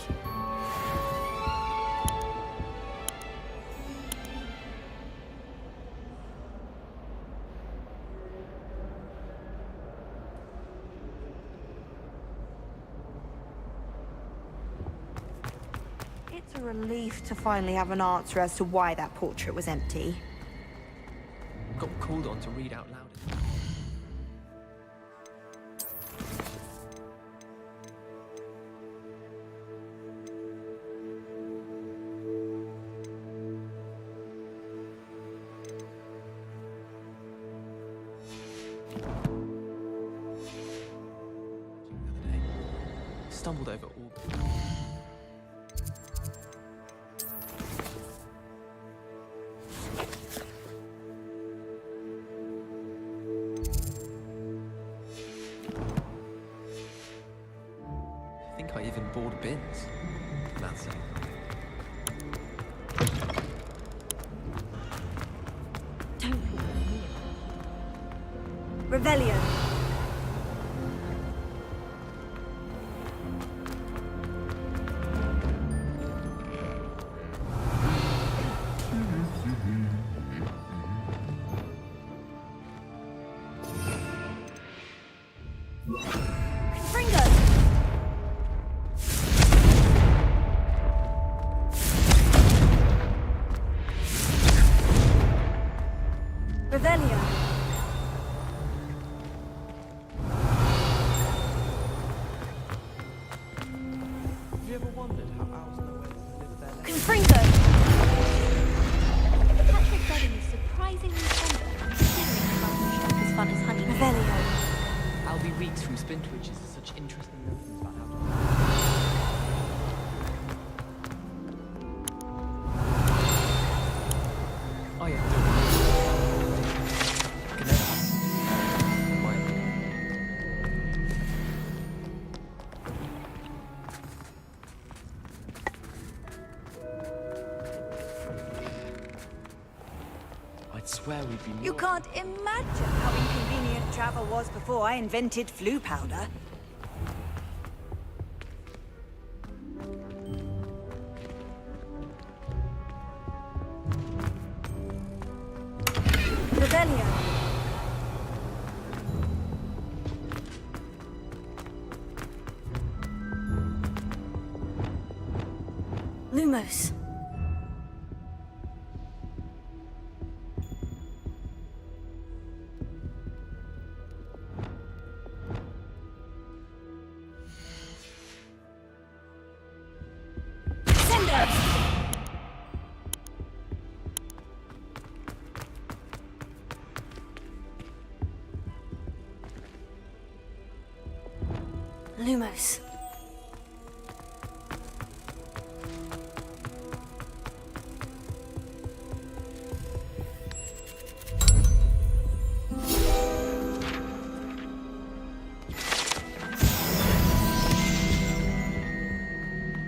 It's a relief to finally have an answer as to why that portrait was empty. Got called on to read out loud. Stumbled over all. I think I even bored bins. That's it. Revelio. Revelio. Have you ever wondered how owls know where to live their lives? Confringo! Patrick Redding is surprisingly tender, considering the much as fun as honey. Revelio. I'll be weeks from spin twitches to such interesting notions about how to... Oh yeah, do it. Can never happen. Mine. I'd swear we'd be more... You can't imagine how inconvenient travel was before I invented flu powder. Revelio. Lumos. Lumos.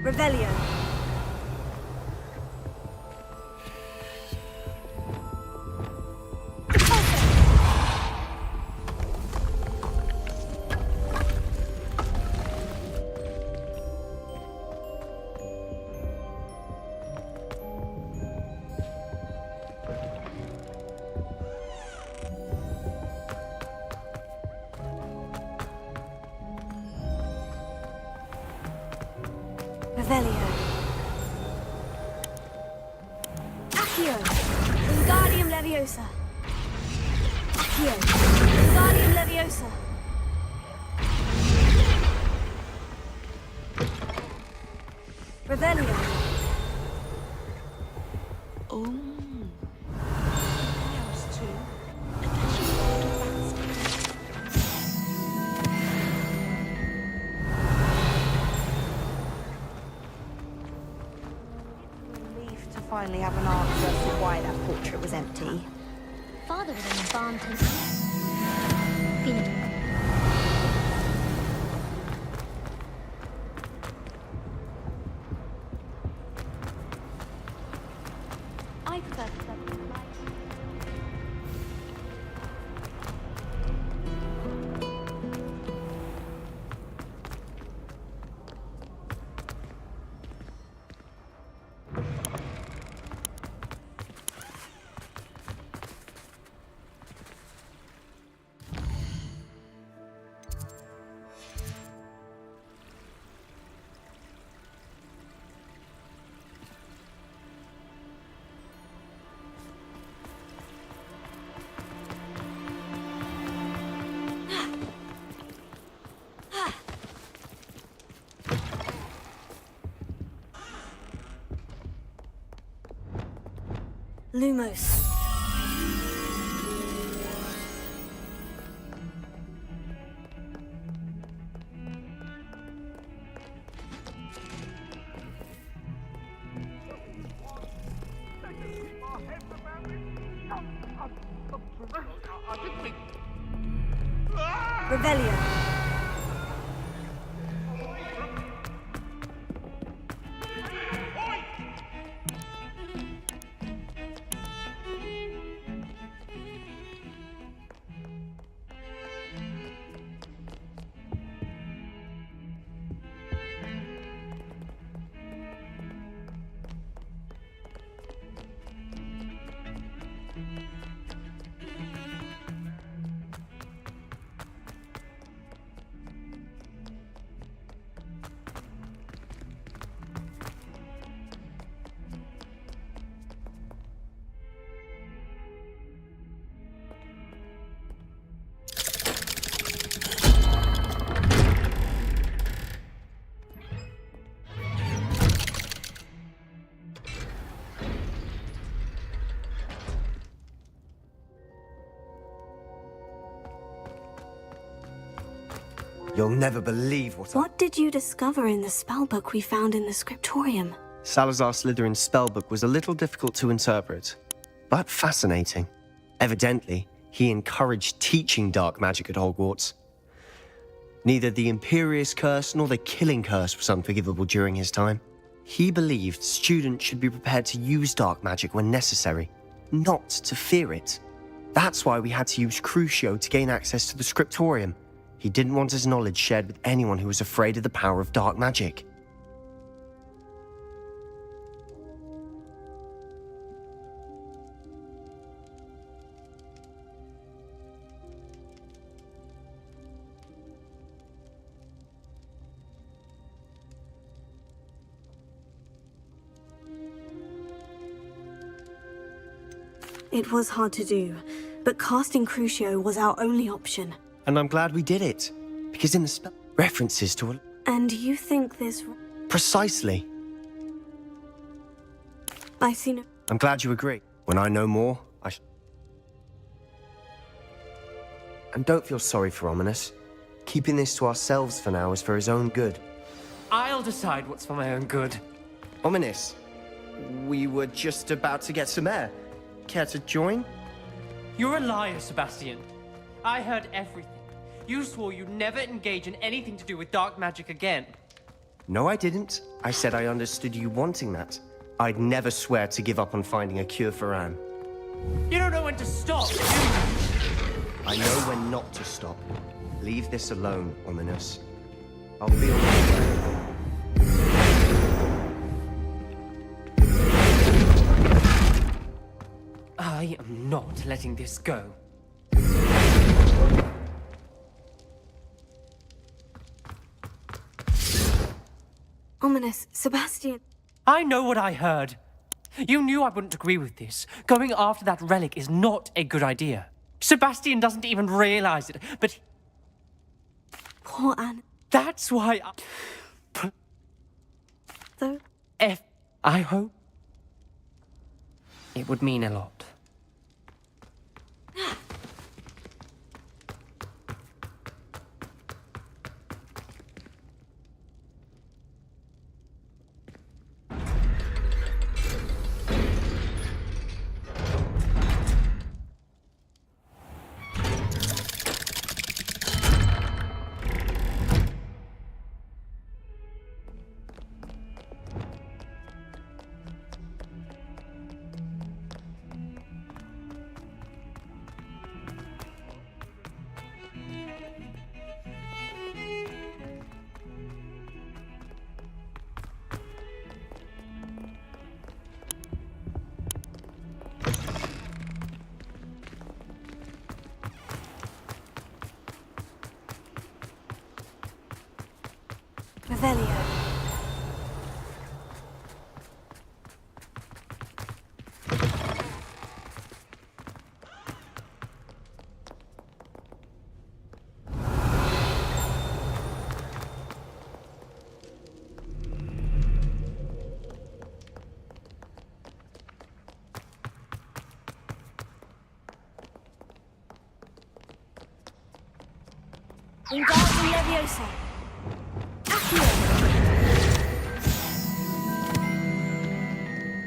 Revelio. Revelio. Accio. Wingardium Leviosa. Accio. Guardian Leviosa. Revelio. Oh. Relief to finally have an answer as to why that portrait was empty. Father was on the farm till Phoenix. I prefer to study in light. Lumos. Revelio. You'll never believe What did you discover in the spellbook we found in the scriptorium? Salazar Slytherin's spellbook was a little difficult to interpret, but fascinating. Evidently, he encouraged teaching dark magic at Hogwarts. Neither the Imperious Curse nor the Killing Curse was unforgivable during his time. He believed students should be prepared to use dark magic when necessary, not to fear it. That's why we had to use Crucio to gain access to the scriptorium. He didn't want his knowledge shared with anyone who was afraid of the power of dark magic. It was hard to do, but casting Crucio was our only option. And I'm glad we did it, because in the spell references to a... And you think this... Precisely. I see no... I'm glad you agree. When I know more, And don't feel sorry for Ominous. Keeping this to ourselves for now is for his own good. I'll decide what's for my own good. Ominous, we were just about to get some air. Care to join? You're a liar, Sebastian. I heard everything. You swore you'd never engage in anything to do with dark magic again. No, I didn't. I said I understood you wanting that. I'd never swear to give up on finding a cure for Anne. You don't know when to stop, do you? I know when not to stop. Leave this alone, Ominous. I'll be on my way. I am not letting this go. Ominous, Sebastian. I know what I heard. You knew I wouldn't agree with this. Going after that relic is not a good idea. Sebastian doesn't even realize it, but Poor Anne. that's why I... Though, I hope it would mean a lot. Revelio. Wingardium Leviosa. Accio.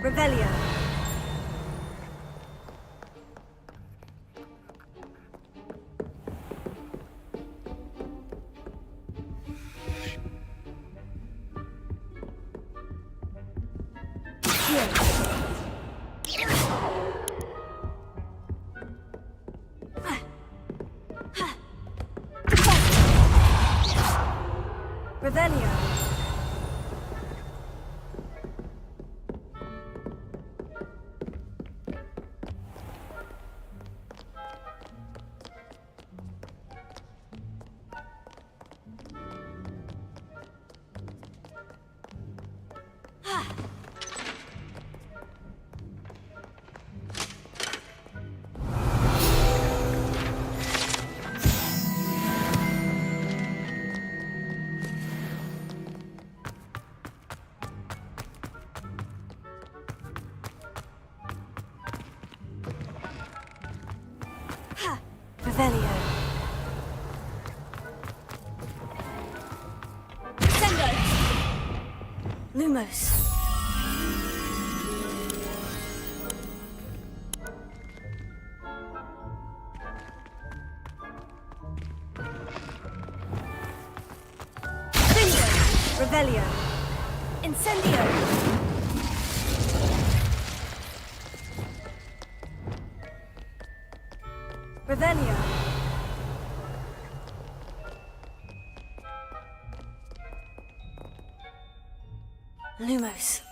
Revelio. Revelio. Revelio. Sendo. Lumos. Sendo. Revelio. Incendio. Revelio. Lumos.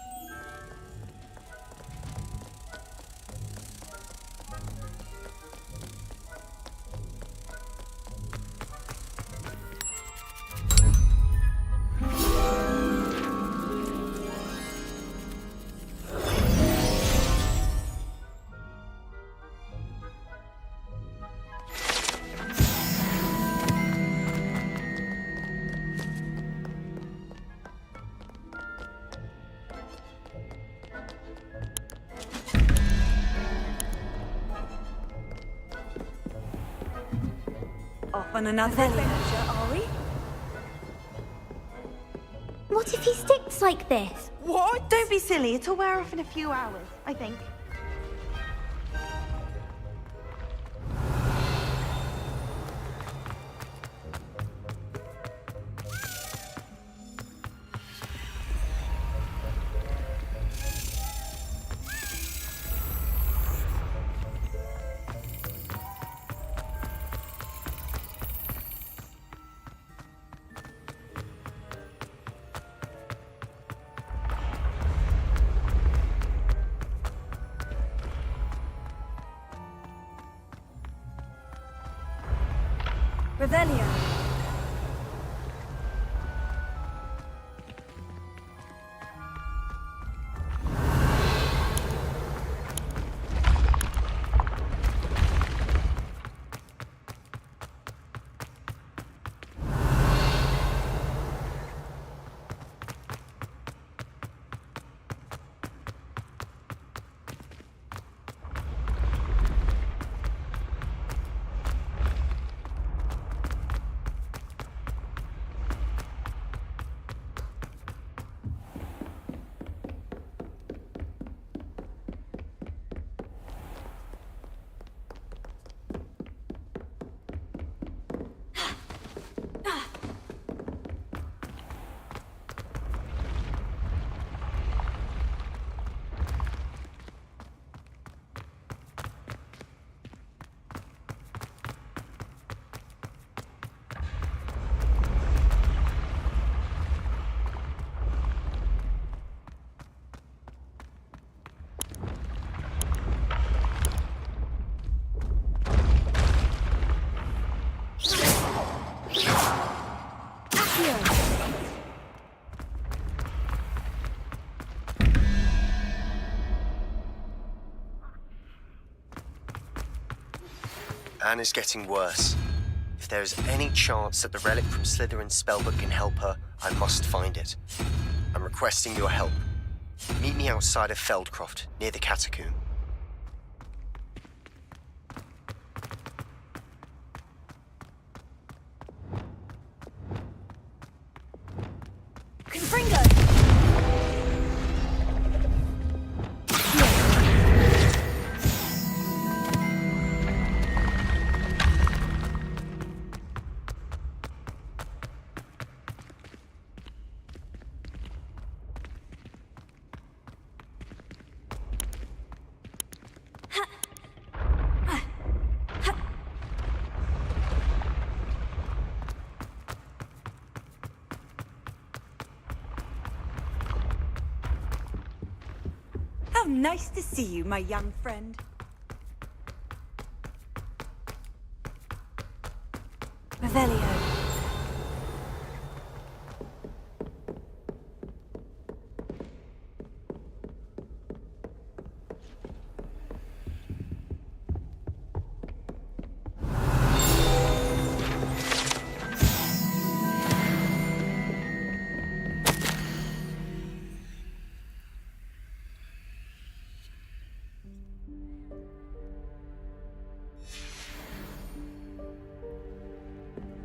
Off on another adventure, are we? What if he sticks like this? What? Don't be silly. It'll wear off in a few hours, I think. Revelio. Anne is getting worse. If there is any chance that the relic from Slytherin's spellbook can help her, I must find it. I'm requesting your help. Meet me outside of Feldcroft, near the catacomb. How nice to see you, my young friend. Revelio.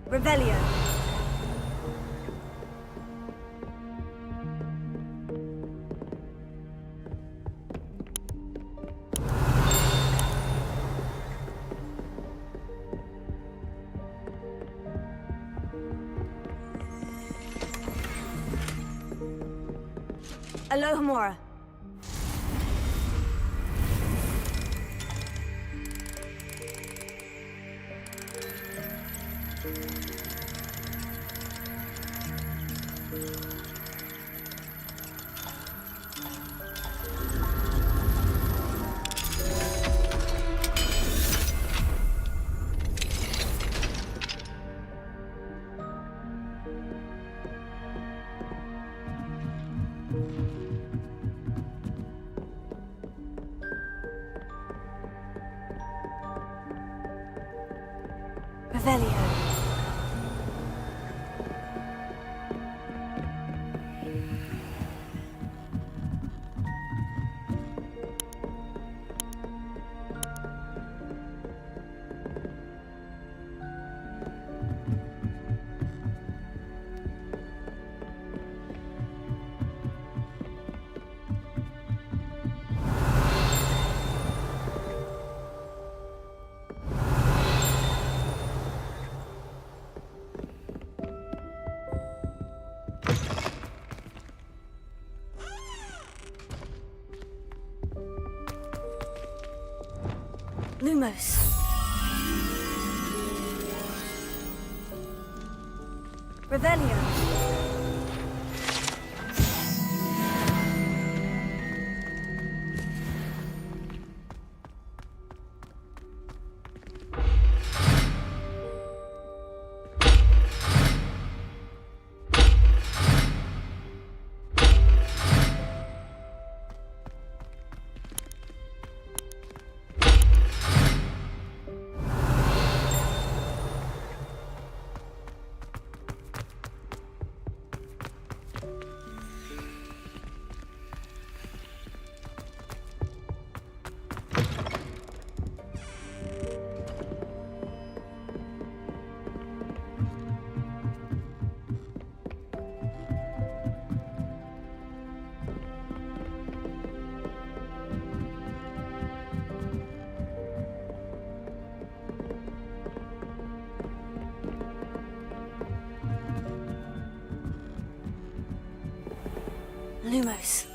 Revelio. Alohomora. Revelio. Lumos. Revelio. Lumos.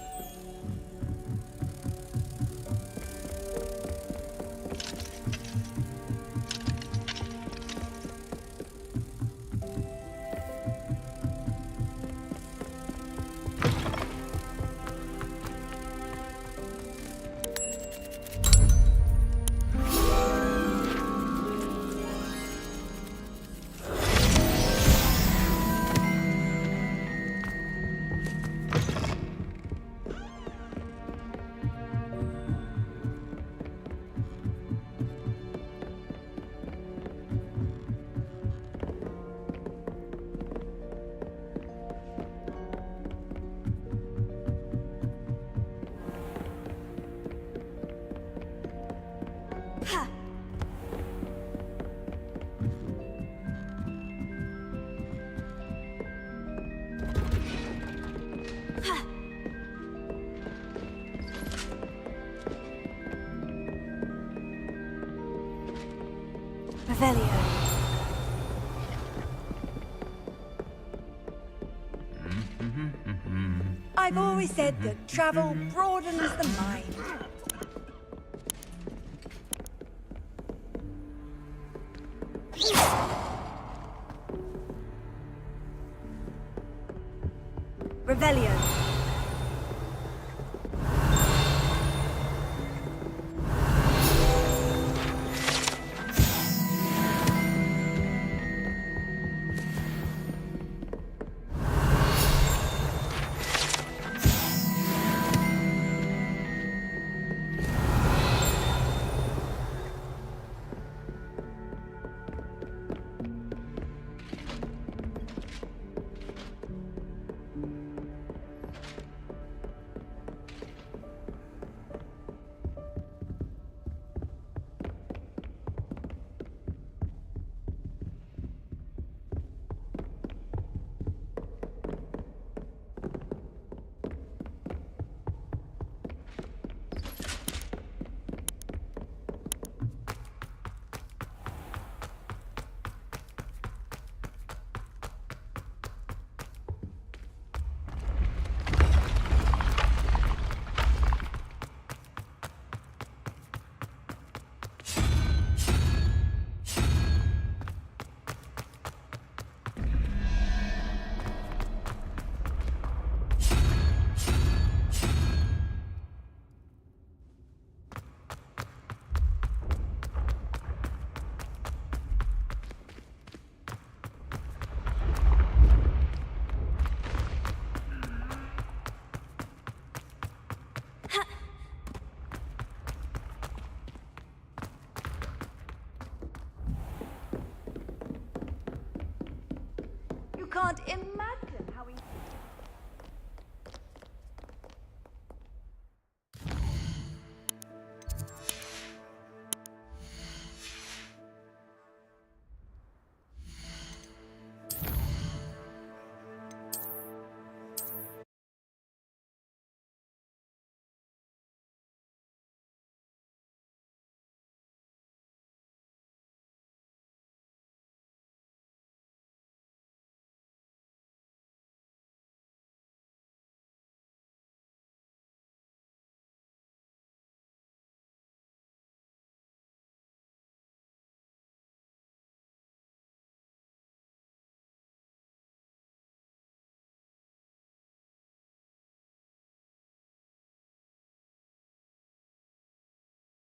Revelio. I've always said that travel broadens the mind. Revelio. You can't imagine